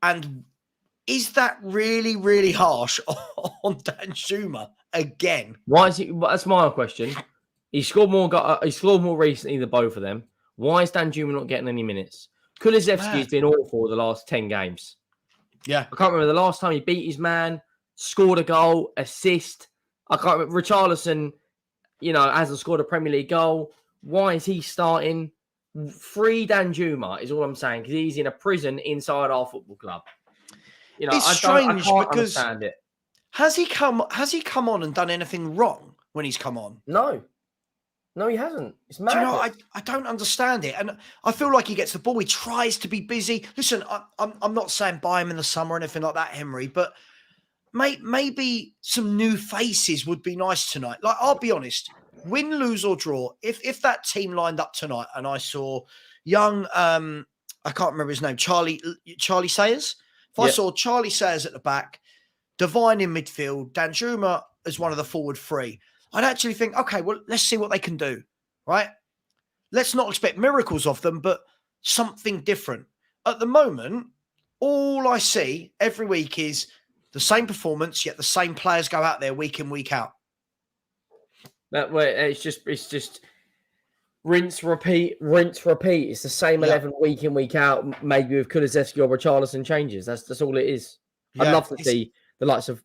And is that really, really harsh on Dan Juma again?
Why is he? That's my question. He scored more. He scored more recently than both of them. Why is Dan Juma not getting any minutes? Kulusevski has been awful the last 10 games.
Yeah,
I can't remember the last time he beat his man, scored a goal, assist. I can't remember. Richarlison, hasn't scored a Premier League goal. Why is he starting? Free Dan Juma is all I'm saying, because he's in a prison inside our football club.
It's
I
strange
can't
because
understand it.
Has he come on and done anything wrong when he's come on?
No, he hasn't. It's mad.
Do you know, I don't understand it. And I feel like he gets the ball. He tries to be busy. Listen, I'm not saying buy him in the summer or anything like that, Henry, but maybe some new faces would be nice tonight. Like, I'll be honest, win, lose or draw, if that team lined up tonight and I saw young, I can't remember his name, Charlie Sayers. If I saw Charlie Sayers at the back, Devine in midfield, Danjuma as one of the forward three, I'd actually think, okay, well, let's see what they can do, right? Let's not expect miracles of them, but something different. At the moment, all I see every week is the same performance, yet the same players go out there week in, week out.
That way, it's just rinse, repeat. It's the same 11 week in, week out. Maybe with Kulusevski or Richarlison changes. That's all it is. I'd love to see the likes of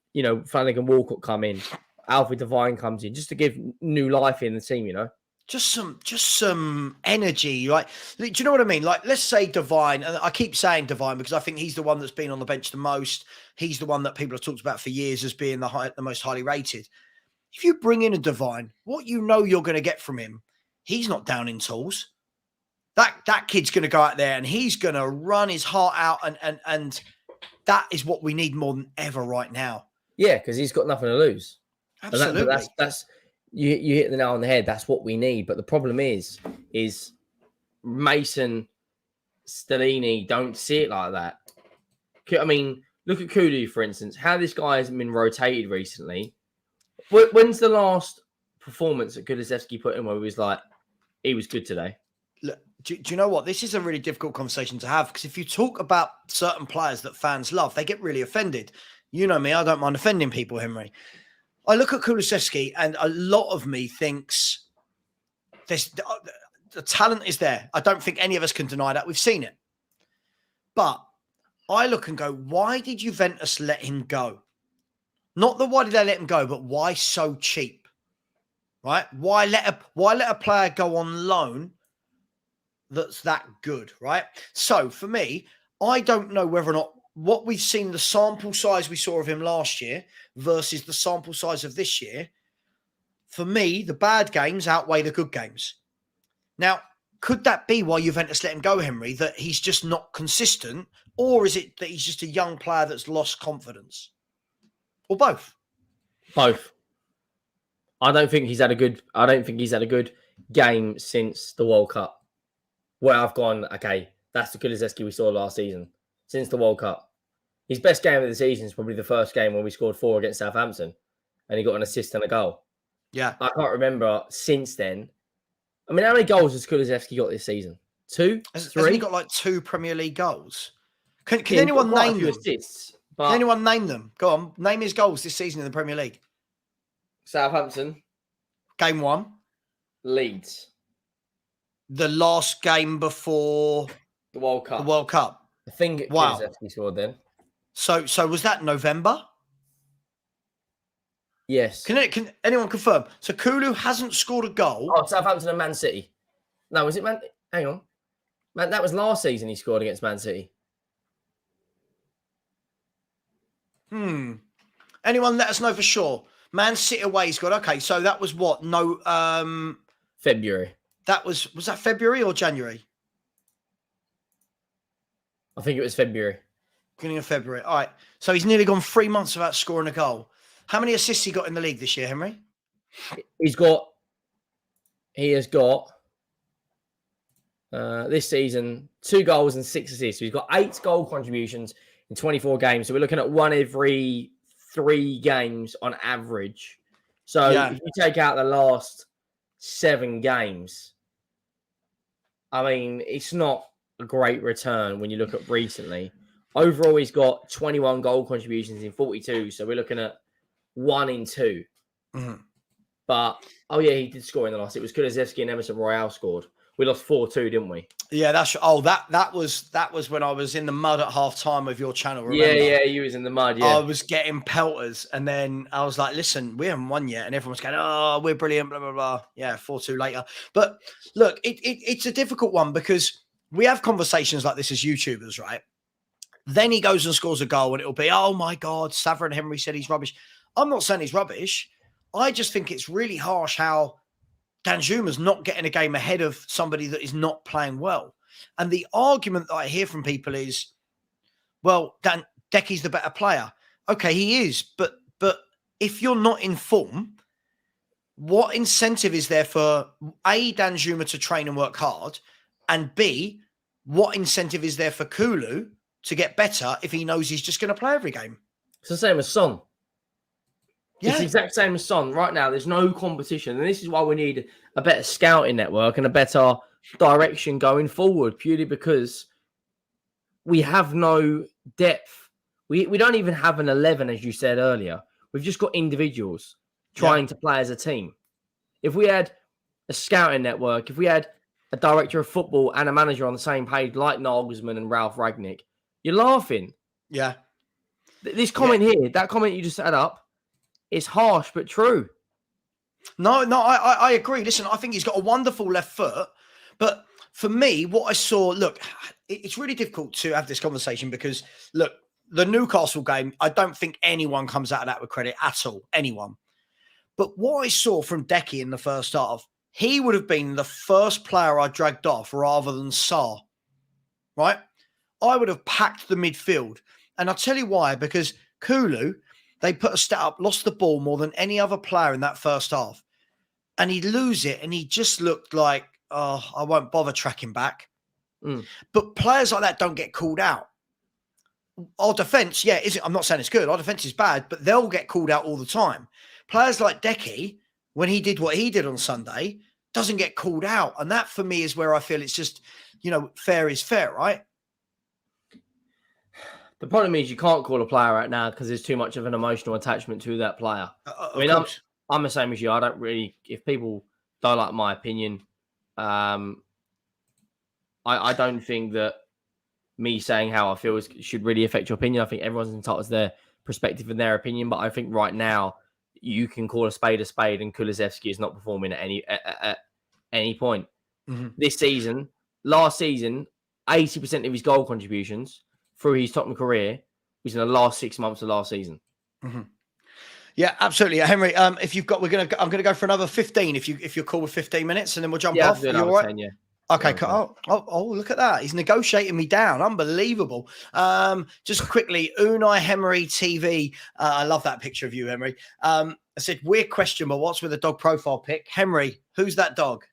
Flanagan, Walcott come in. Alfie Devine comes in just to give new life in the team.
Just some energy, right? Do you know what I mean? Like, let's say Devine, and I keep saying Devine because I think he's the one that's been on the bench the most. He's the one that people have talked about for years as being the most highly rated. If you bring in a Devine, what you're going to get from him, he's not down in tools. That kid's going to go out there and he's going to run his heart out, and that is what we need more than ever right now.
Yeah, because he's got nothing to lose.
Absolutely.
That's you hit the nail on the head. That's what we need. But the problem is Mason, Stellini don't see it like that. I mean, look at Kudu, for instance. How this guy hasn't been rotated recently. When's the last performance that Kulusevski put in where he was like, he was good today?
Look, do you know what? This is a really difficult conversation to have, because if you talk about certain players that fans love, they get really offended. You know me, I don't mind offending people, Henry. I look at Kulusevski and a lot of me thinks the talent is there. I don't think any of us can deny that. We've seen it. But I look and go, why did Juventus let him go? Not the why did they let him go, but why so cheap? Right? Why let a player go on loan that's that good, right? So for me, I don't know whether or not what we've seen, the sample size we saw of him last year versus the sample size of this year, for me, the bad games outweigh the good games. Now, could that be why Juventus let him go, Henry, that he's just not consistent? Or is it that he's just a young player that's lost confidence? Or both?
Both. I don't think he's had a good game since the World Cup, where I've gone, okay, that's the Kulusevski we saw last season. Since the World Cup. His best game of the season is probably the first game when we scored 4 against Southampton and he got an assist and a goal.
Yeah.
I can't remember since then. I mean, how many goals has Kulusevski got this season? 2? 3?
Hasn't he got like 2 Premier League goals? Can anyone name them?
Assists,
Can anyone name them? Go on, name his goals this season in the Premier League.
Southampton.
Game 1.
Leeds.
The last game before
the World Cup.
The World Cup.
I think Kulusevski scored then.
So was that November?
Yes.
Can anyone confirm? So Kulu hasn't scored a goal.
Oh, Southampton and Man City. No, was it Man? Hang on. Man, that was last season he scored against Man City.
Anyone let us know for sure. Man City away he's got. Okay, so that was what? No,
February.
Was that February or January?
I think it was February.
Beginning of February. All right. So he's nearly gone 3 months without scoring a goal. How many assists he got in the league this year, Henry?
He has got This season, 2 goals and 6 assists. So he's got 8 goal contributions in 24 games. So we're looking at 1 every 3 games on average. So if you take out the last 7 games, I mean, it's not a great return when you look at recently. Overall, he's got 21 goal contributions in 42. So we're looking at 1 in 2.
Mm-hmm.
But, he did score in the last. It was Kulusevski and Emerson Royale scored. We lost 4-2, didn't we?
Yeah, that was when I was in the mud at half time of your channel. Remember?
Yeah, you was in the mud. Yeah,
I was getting pelters, and then I was like, "Listen, we haven't won yet," and everyone's going, "Oh, we're brilliant." Blah blah blah. Yeah, 4-2 later. But look, it's a difficult one because we have conversations like this as YouTubers, right? Then he goes and scores a goal, and it'll be, "Oh my God, Savva and Henry said he's rubbish." I'm not saying he's rubbish. I just think it's really harsh how Danjuma's not getting a game ahead of somebody that is not playing well. And the argument that I hear from people is, well, Decky's the better player. Okay, he is. But if you're not in form, what incentive is there for A, Danjuma to train and work hard? And B, what incentive is there for Kulu to get better if he knows he's just going to play every game?
It's the same as Son.
Yeah.
It's the exact same as Son. Right now, there's no competition. And this is why we need a better scouting network and a better direction going forward, purely because we have no depth. We don't even have an 11, as you said earlier. We've just got individuals trying to play as a team. If we had a scouting network, if we had a director of football and a manager on the same page, like Nagelsmann and Ralph Ragnick, you're laughing.
Yeah.
This comment here, that comment you just set up, it's harsh, but true.
No, I agree. Listen, I think he's got a wonderful left foot. But for me, what I saw, look, it's really difficult to have this conversation because, look, the Newcastle game, I don't think anyone comes out of that with credit at all. Anyone. But what I saw from Decky in the first half, he would have been the first player I dragged off rather than Sarr. Right? I would have packed the midfield. And I'll tell you why. Because Kulu, they put a stat up, lost the ball more than any other player in that first half. And he'd lose it, and he just looked like, oh, I won't bother tracking back. But players like that don't get called out. Our defence, I'm not saying it's good. Our defence is bad, but they'll get called out all the time. Players like Decky, when he did what he did on Sunday, doesn't get called out. And that, for me, is where I feel it's just, fair is fair, right?
The problem is you can't call a player right now because there's too much of an emotional attachment to that player. I mean, I'm the same as you. I don't really, if people don't like my opinion, I don't think that me saying how I feel should really affect your opinion. I think everyone's entitled to their perspective and their opinion. But I think right now you can call a spade, and Kulusevski is not performing at any point. Mm-hmm. This season, last season, 80% of his goal contributions through his Tottenham career was in the last 6 months of last season. Mm-hmm.
Yeah, absolutely, Henry. If you've got, I'm gonna go for another 15. If you're cool with 15 minutes, and then we'll jump off.
You all right? 10, yeah.
Okay, cool. Oh, look at that. He's negotiating me down. Unbelievable. Just quickly, Unai Henry TV. I love that picture of you, Henry. I said, weird question, but what's with the dog profile pic? Henry, who's that dog?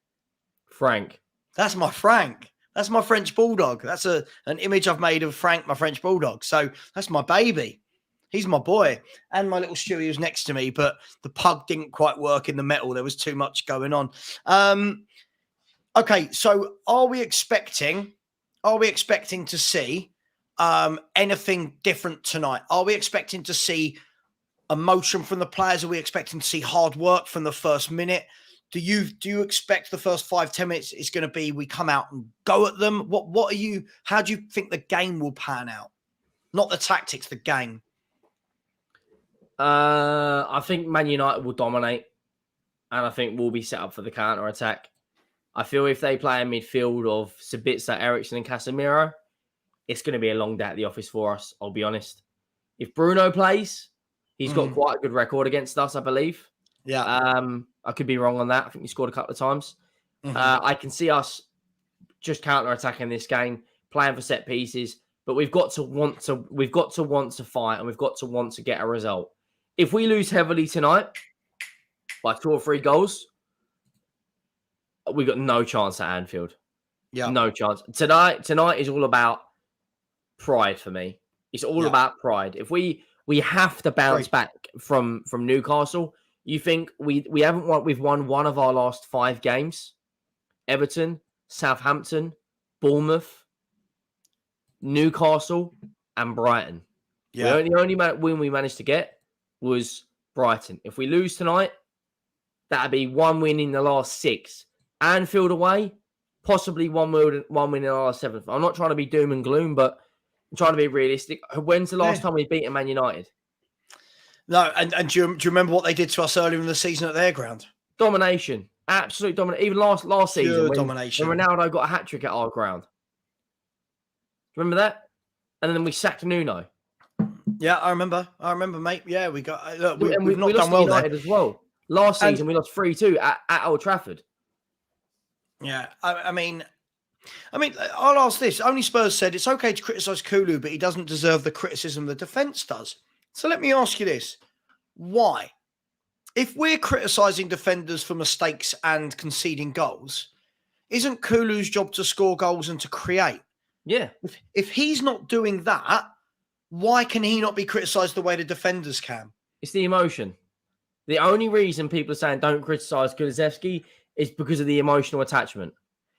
Frank.
That's my Frank. That's my French bulldog. That's an image I've made of Frank, my French bulldog. So that's my baby. He's my boy. And my little Stewie was next to me, but the pug didn't quite work in the metal. There was too much going on. Okay, so are we expecting to see anything different tonight? Are we expecting to see emotion from the players? Are we expecting to see hard work from the first minute? Do you expect the first 5-10 minutes is going to be we come out and go at them? How do you think the game will pan out? Not the tactics, the game.
I think Man United will dominate, and I think we'll be set up for the counter attack. I feel if they play a midfield of Sabitzer, Eriksen, and Casemiro, it's going to be a long day at the office for us, I'll be honest. If Bruno plays, he's got quite a good record against us, I believe.
Yeah.
I could be wrong on that. I think he scored a couple of times. I can see us just counter-attacking this game, playing for set pieces, but we've got to want to fight, and we've got to want to get a result. If we lose heavily tonight by 2 or 3 goals, we got no chance at Anfield.
Yeah.
No chance. Tonight is all about pride for me. It's all about pride. If we have to bounce back from Newcastle. You think we've won one of our last 5 games? Everton, Southampton, Bournemouth, Newcastle, and Brighton.
Yeah.
The only win we managed to get was Brighton. If we lose tonight, that'd be 1 win in the last 6. Anfield away, possibly 1 win in the last 7. I'm not trying to be doom and gloom, but I'm trying to be realistic. When's the last time we beat Man United?
No, and do you remember what they did to us earlier in the season at their ground?
Domination. Absolute domination. Even last season when Ronaldo got a hat-trick at our ground. Remember that? And then we sacked Nuno.
Yeah, I remember, mate. Yeah, we got. Look, we've not
we
done well
United
there
as well. Last season we lost 3-2 at Old Trafford.
Yeah, I mean, I'll ask this. Only Spurs said it's okay to criticise Kulu, but he doesn't deserve the criticism the defence does. So let me ask you this: why? If we're criticising defenders for mistakes and conceding goals, isn't Kulu's job to score goals and to create?
Yeah.
If he's not doing that, why can he not be criticised the way the defenders can?
It's the emotion. The only reason people are saying don't criticise Kulusevski is because of the emotional attachment.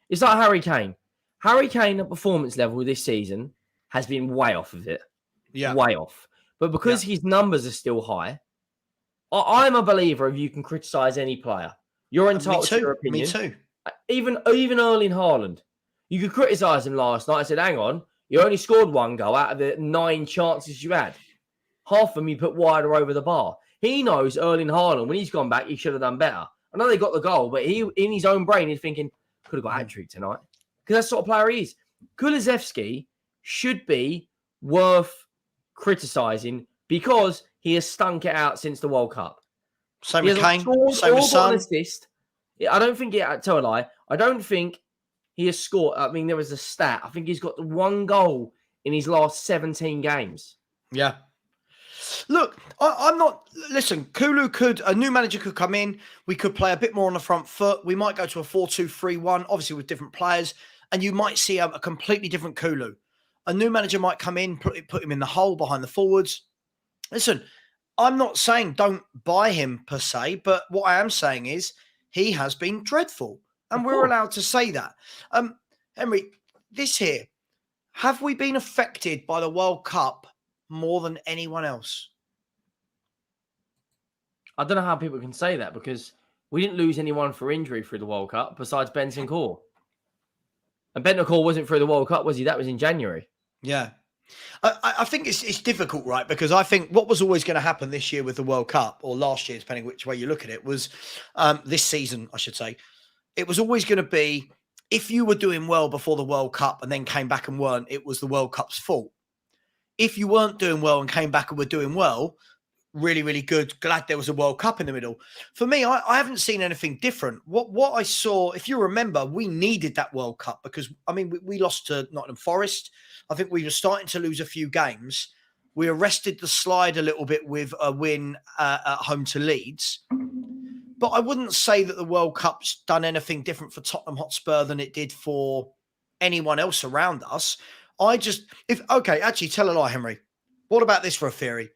It's like Harry Kane. Harry Kane at performance level this season has been way off of it.
Yeah.
Way off. But because his numbers are still high, I'm a believer if you can criticise any player. You're entitled to your opinion.
Me too.
Even Erling Haaland. You could criticise him last night. I said, hang on, you only scored 1 goal out of the 9 chances you had. Half of them you put wider over the bar. He knows Erling Haaland, when he's gone back, he should have done better. I know they got the goal, but he, in his own brain, he's thinking, could have got a hat-trick tonight. Because that's the sort of player he is. Kulusevski should be worth criticising because he has stunk it out since the World Cup.
Same with Kane, same with Son.
Assist. I don't think, tell a lie, I don't think he has scored. I mean, there was a stat. I think he's got 1 goal in his last 17 games.
Yeah. Look, I'm not... Listen, Kulu a new manager could come in. We could play a bit more on the front foot. We might go to a 4-2-3-1, obviously with different players, and you might see a completely different Kulu. A new manager might come in, put him in the hole behind the forwards. Listen, I'm not saying don't buy him per se, but what I am saying is he has been dreadful. And we're allowed to say that. Henry, this here, have we been affected by the World Cup more than anyone else?
I don't know how people can say that because we didn't lose anyone for injury through the World Cup besides Bentancur. And Bentancur wasn't through the World Cup, was he? That was in January.
Yeah. I think it's difficult, right? Because I think what was always going to happen this year with the World Cup, or last year, depending which way you look at it, was this season, I should say. It was always going to be, if you were doing well before the World Cup and then came back and weren't, it was the World Cup's fault. If you weren't doing well and came back and were doing well, really, really good, glad there was a World Cup in the middle. For me, I haven't seen anything different. What I saw, if you remember, we needed that World Cup because, I mean, we lost to Nottingham Forest. I think we were starting to lose a few games. We arrested the slide a little bit with a win at home to Leeds. But I wouldn't say that the World Cup's done anything different for Tottenham Hotspur than it did for anyone else around us. Actually, tell a lie, Henry. What about this for a theory?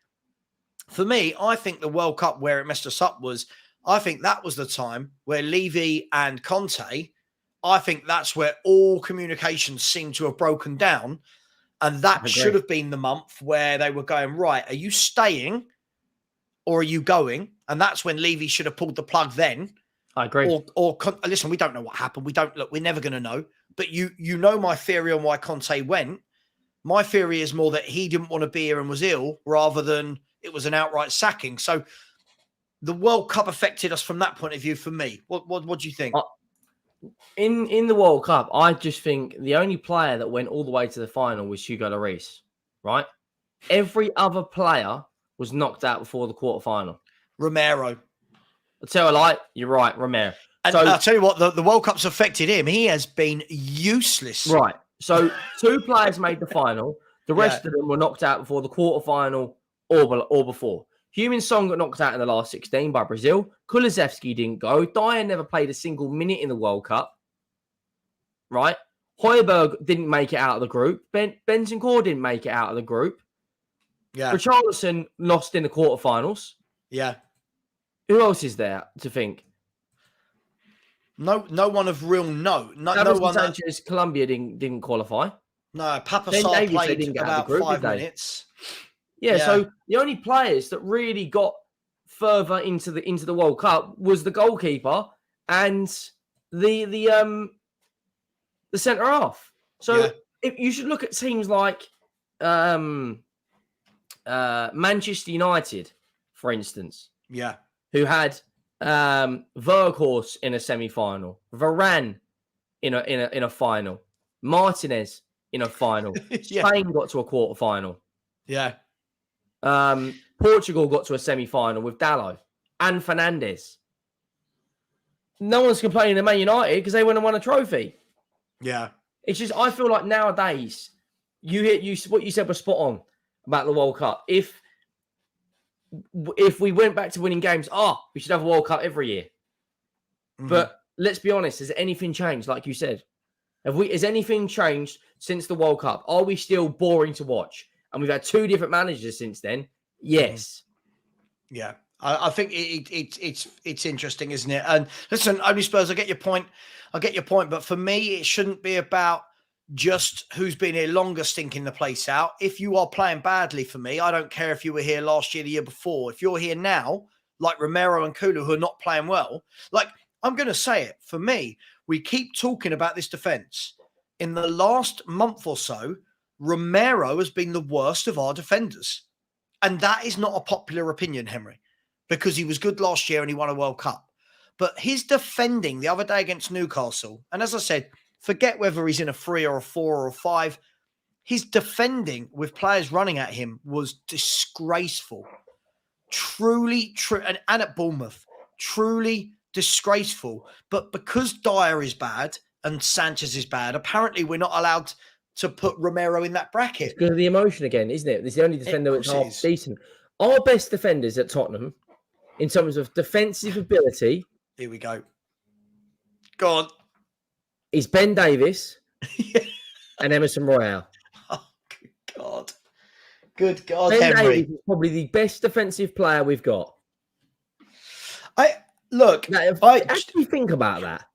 For me, I think the World Cup, where it messed us up was, I think that was the time where Levy and Conte, I think that's where all communications seem to have broken down. And that should have been the month where they were going, right, are you staying or are you going? And that's when Levy should have pulled the plug then.
I agree.
Listen, we don't know what happened. We're never going to know. But you know my theory on why Conte went. My theory is more that he didn't want to be here and was ill rather than it was an outright sacking. So the World Cup affected us from that point of view for me. What do you think?
In the World Cup, I just think the only player that went all the way to the final was Hugo Lloris, right? Every other player was knocked out before the quarterfinal.
Romero.
I'll tell you a lie, you're right, Romero.
And I'll tell you what, the World Cup's affected him. He has been useless.
Right. So 2 players made the final. The rest of them were knocked out before the quarterfinal or before. Heung-min Son got knocked out in the last 16 by Brazil. Kulusevski didn't go. Dyer never played a single minute in the World Cup. Right? Højbjerg didn't make it out of the group. Bentancur didn't make it out of the group.
Yeah.
Richarlison lost in the quarterfinals.
Yeah.
Who else is there to think?
No one of real note. No
Davinson
one.
Sanchez, Colombia didn't qualify.
No, Papa
Ben
Sarr
Davies, they
played
didn't get out of
about
the group,
5
did they?
minutes.
Yeah, so the only players that really got further into the World Cup was the goalkeeper and the centre half. So if you should look at teams like Manchester United, for instance.
Yeah.
Who had Verkhorst in a semi-final, Varane in a final, Martinez in a final. Spain got to a quarter-final.
Yeah.
Portugal got to a semi-final with Dalot and Fernandes. No one's complaining to Man United because they went and won a trophy.
Yeah.
It's just, I feel like nowadays, what you said was spot on about the World Cup. If we went back to winning games, we should have a World Cup every year. Mm-hmm. But let's be honest, has anything changed? Like you said, has anything changed since the World Cup? Are we still boring to watch? And we've had 2 different managers since then. Yes.
Yeah. I think it's interesting, isn't it? And listen, only Spurs, I get your point. But for me, it shouldn't be about just who's been here longer stinking the place out. If you are playing badly for me, I don't care if you were here last year, the year before. If you're here now, like Romero and Kulu, who are not playing well, like I'm going to say it, for me, we keep talking about this defence. In the last month or so, Romero has been the worst of our defenders. And that is not a popular opinion, Henry, because he was good last year and he won a World Cup. But his defending the other day against Newcastle, and as I said, forget whether he's in a 3 or a 4 or a 5, his defending with players running at him was disgraceful. Truly, and at Bournemouth, truly disgraceful. But because Dyer is bad and Sanchez is bad, apparently we're not allowed to put Romero in that bracket.
It's because of the emotion again, isn't it? It's the only defender that's half decent. Our best defenders at Tottenham, in terms of defensive ability...
Here we go. Go on.
Is Ben Davies and Emerson Royale.
Oh, good God. Good God,
Ben
Henry.
Davies is probably the best defensive player we've got.
How do
you think about that?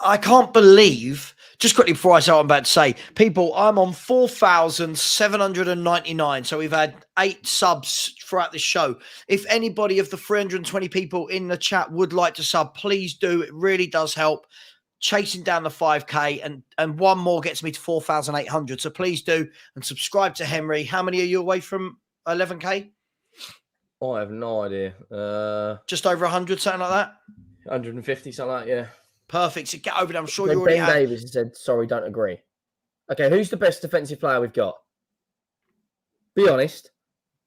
I can't believe, just quickly before I say what I'm about to say, people, I'm on 4,799. So we've had 8 subs throughout the show. If anybody of the 320 people in the chat would like to sub, please do. It really does help. Chasing down the 5K and one more gets me to 4,800. So please do and subscribe to Henry. How many are you away from 11K?
I have no idea.
Just over 100, something like that?
150, something like that, yeah.
Perfect. So get over there. I'm sure you already
Ben Davies said, sorry, don't agree. Okay, who's the best defensive player we've got? Be honest.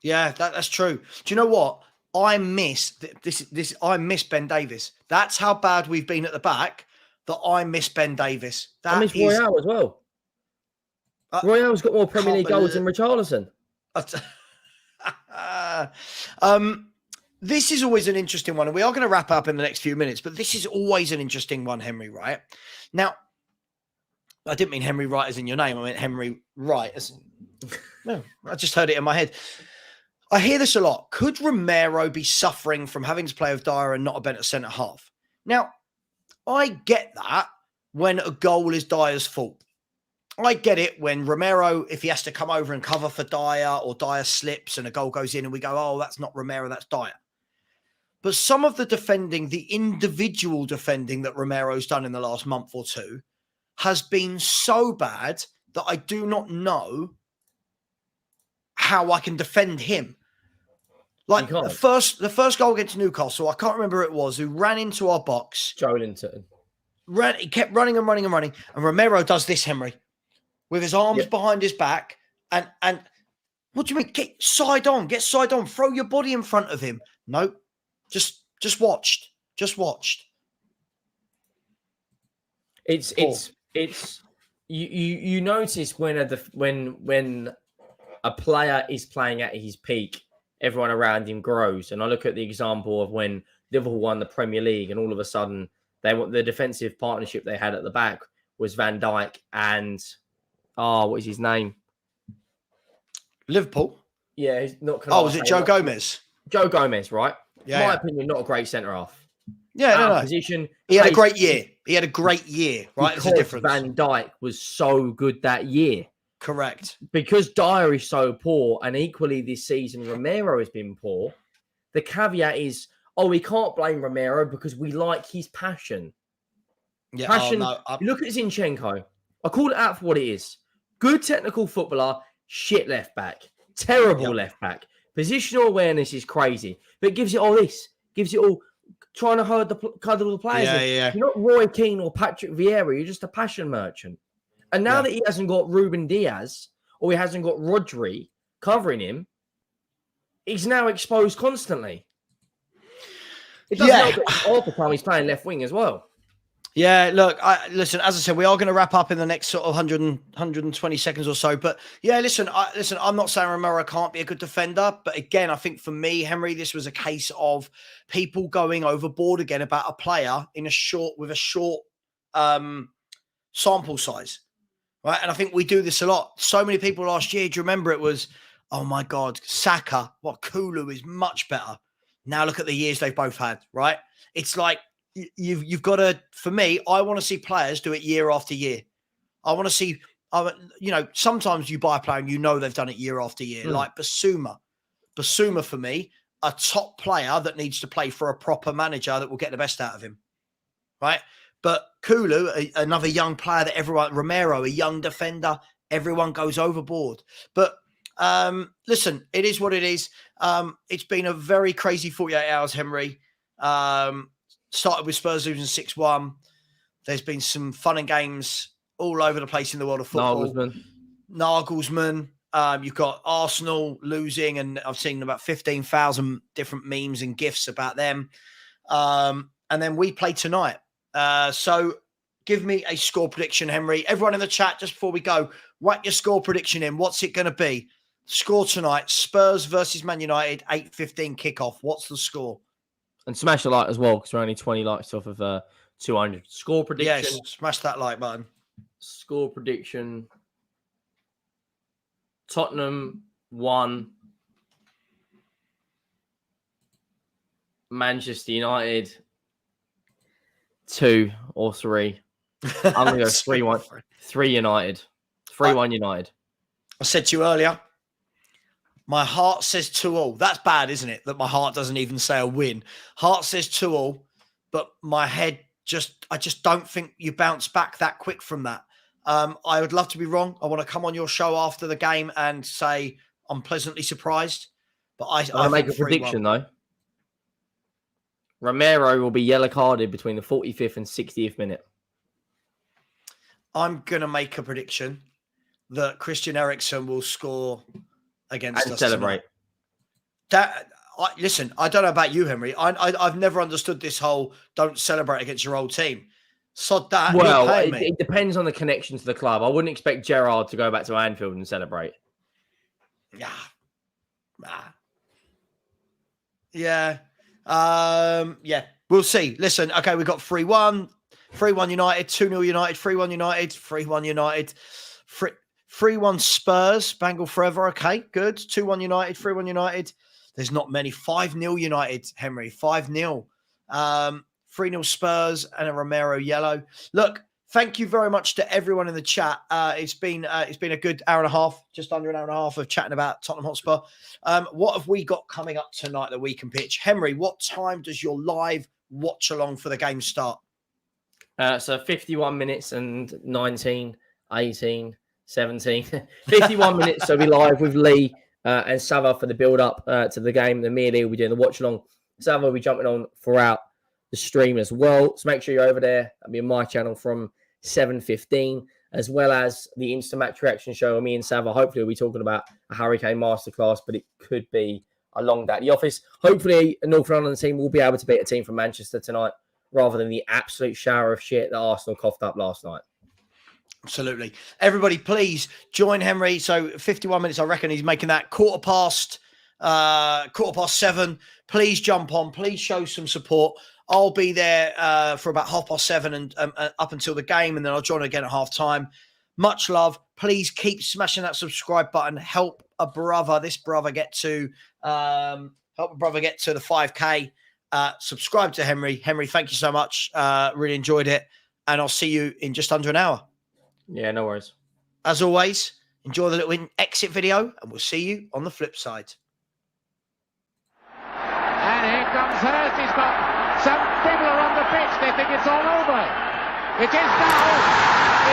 Yeah, that's true. Do you know what? I miss this. I miss Ben Davies. That's how bad we've been at the back that I miss Ben Davies.
I miss Royale as well. Royale's got more Premier League goals than Richarlison.
This is always an interesting one, and we are going to wrap up in the next few minutes, but this is always an interesting one, Henry Wright. Now, I didn't mean Henry Wright as in your name. I meant Henry Wright. No, I just heard it in my head. I hear this a lot. Could Romero be suffering from having to play with Dyer and not a better centre half? Now, I get that when a goal is Dyer's fault. I get it when Romero, if he has to come over and cover for Dyer or Dyer slips and a goal goes in and we go, oh, that's not Romero, that's Dyer. But some of the defending, the individual defending that Romero's done in the last month or two has been so bad that I do not know how I can defend him. Like the first goal against Newcastle, I can't remember who it was, who ran into our box.
Joelinton.
He kept running and running and running. And Romero does this, Henry, with his arms behind his back. And what do you mean? Get side on, throw your body in front of him. No, just watched.
It's you notice when a player is playing at his peak, everyone around him grows. And I look at the example of when Liverpool won the Premier League and all of a sudden the defensive partnership they had at the back was Van Dijk and what is his name?
Liverpool.
Yeah, he's not.
Was it Joe Gomez?
Joe Gomez, right?
Yeah.
My opinion, not a great centre half.
Yeah, no.
Position.
He had a great year. He had a great year, right?
Because
There's a difference.
Van Dijk was so good that year.
Correct.
Because Dyer is so poor, and equally this season Romero has been poor. The caveat is, we can't blame Romero because we like his passion.
Yeah,
Passion. You look at Zinchenko. I call it out for what it is. Good technical footballer, shit left back, terrible left back. Positional awareness is crazy, but it gives it all this. Gives it all trying to cuddle the players.
Yeah.
You're not Roy Keane or Patrick Vieira. You're just a passion merchant. And now that he hasn't got Ruben Diaz or he hasn't got Rodri covering him, he's now exposed constantly. It doesn't help that all the time he's playing left wing as well.
Yeah, look, listen, as I said, we are going to wrap up in the next sort of 120 seconds or so. But yeah, listen, I'm not saying Romero can't be a good defender. But again, I think for me, Henry, this was a case of people going overboard again about a player with a short sample size. Right. And I think we do this a lot. So many people last year, do you remember it was, oh my God, Saka, Kulu is much better. Now look at the years they've both had, right? It's like, you've got to, for me, I want to see players do it year after year. I want to see, sometimes you buy a player and they've done it year after year, like Basuma. Basuma, for me, a top player that needs to play for a proper manager that will get the best out of him, right? But Kulu, another young player Romero, a young defender, everyone goes overboard. But listen, it is what it is. It's been a very crazy 48 hours, Henry. Started with Spurs losing 6-1. There's been some fun and games all over the place in the world of football. Nagelsmann. You've got Arsenal losing, and I've seen about 15,000 different memes and GIFs about them. And then we play tonight. So give me a score prediction, Henry. Everyone in the chat, just before we go, write your score prediction in. What's it going to be? Score tonight, Spurs versus Man United, 8:15 kickoff. What's the score?
And smash the like as well, because we're only 20 likes off of 200. Score prediction.
Yes, smash that like button.
Score prediction. Tottenham 1. Manchester United 2 or 3. I'm going to go 3-1. 3 United. 3-1 United.
I said to you earlier, my heart says 2-2. That's bad, isn't it? That my heart doesn't even say a win. Heart says 2-2, but my head I just don't think you bounce back that quick from that. I would love to be wrong. I want to come on your show after the game and say I'm pleasantly surprised. But I
make a prediction though. Romero will be yellow carded between the 45th and 60th minute.
I'm going to make a prediction that Christian Eriksen will score against us
celebrate.
Listen, I don't know about you, Henry. I've never understood this whole don't celebrate against your old team. Sod that.
Well, it depends on the connection to the club. I wouldn't expect Gerrard to go back to Anfield and celebrate.
Yeah. We'll see. Listen, okay, we've got 3-1 United, 2-0 United, 3-1 United, 3-1 United, 3-1 Spurs, Bangle forever. Okay, good. 2-1 United, 3-1 United. There's not many. 5-0 United, Henry. 5-0. 3-0 Spurs and a Romero yellow. Look, thank you very much to everyone in the chat. It's been a good hour and a half, just under an hour and a half of chatting about Tottenham Hotspur. What have we got coming up tonight that we can pitch? Henry, what time does your live watch along for the game start?
So 51 minutes and 19, 18, 17. 51 minutes, so we'll be live with Lee and Savva for the build-up to the game. Then me and Lee will be doing the watch-along. Savva will be jumping on throughout the stream as well. So make sure you're over there. That'll be on my channel from 7:15, as well as the Instant Match Reaction Show. Me and Savva, hopefully, we'll be talking about a Hurricane Masterclass, but it could be a long day at the office. Hopefully, a North London team will be able to beat a team from Manchester tonight, rather than the absolute shower of shit that Arsenal coughed up last night.
Absolutely. Everybody, please join Henry. So 51 minutes, I reckon he's making that quarter past 7. Please jump on. Please show some support. I'll be there for about 7:30 and up until the game, and then I'll join again at half-time. Much love. Please keep smashing that subscribe button. Help this brother get to the 5K. Subscribe to Henry. Henry, thank you so much. Really enjoyed it. And I'll see you in just under an hour.
Yeah, no worries.
As always, enjoy the little exit video, and we'll see you on the flip side.
And here comes Hurst. He's got some people are on the pitch. They think it's all over. It is now.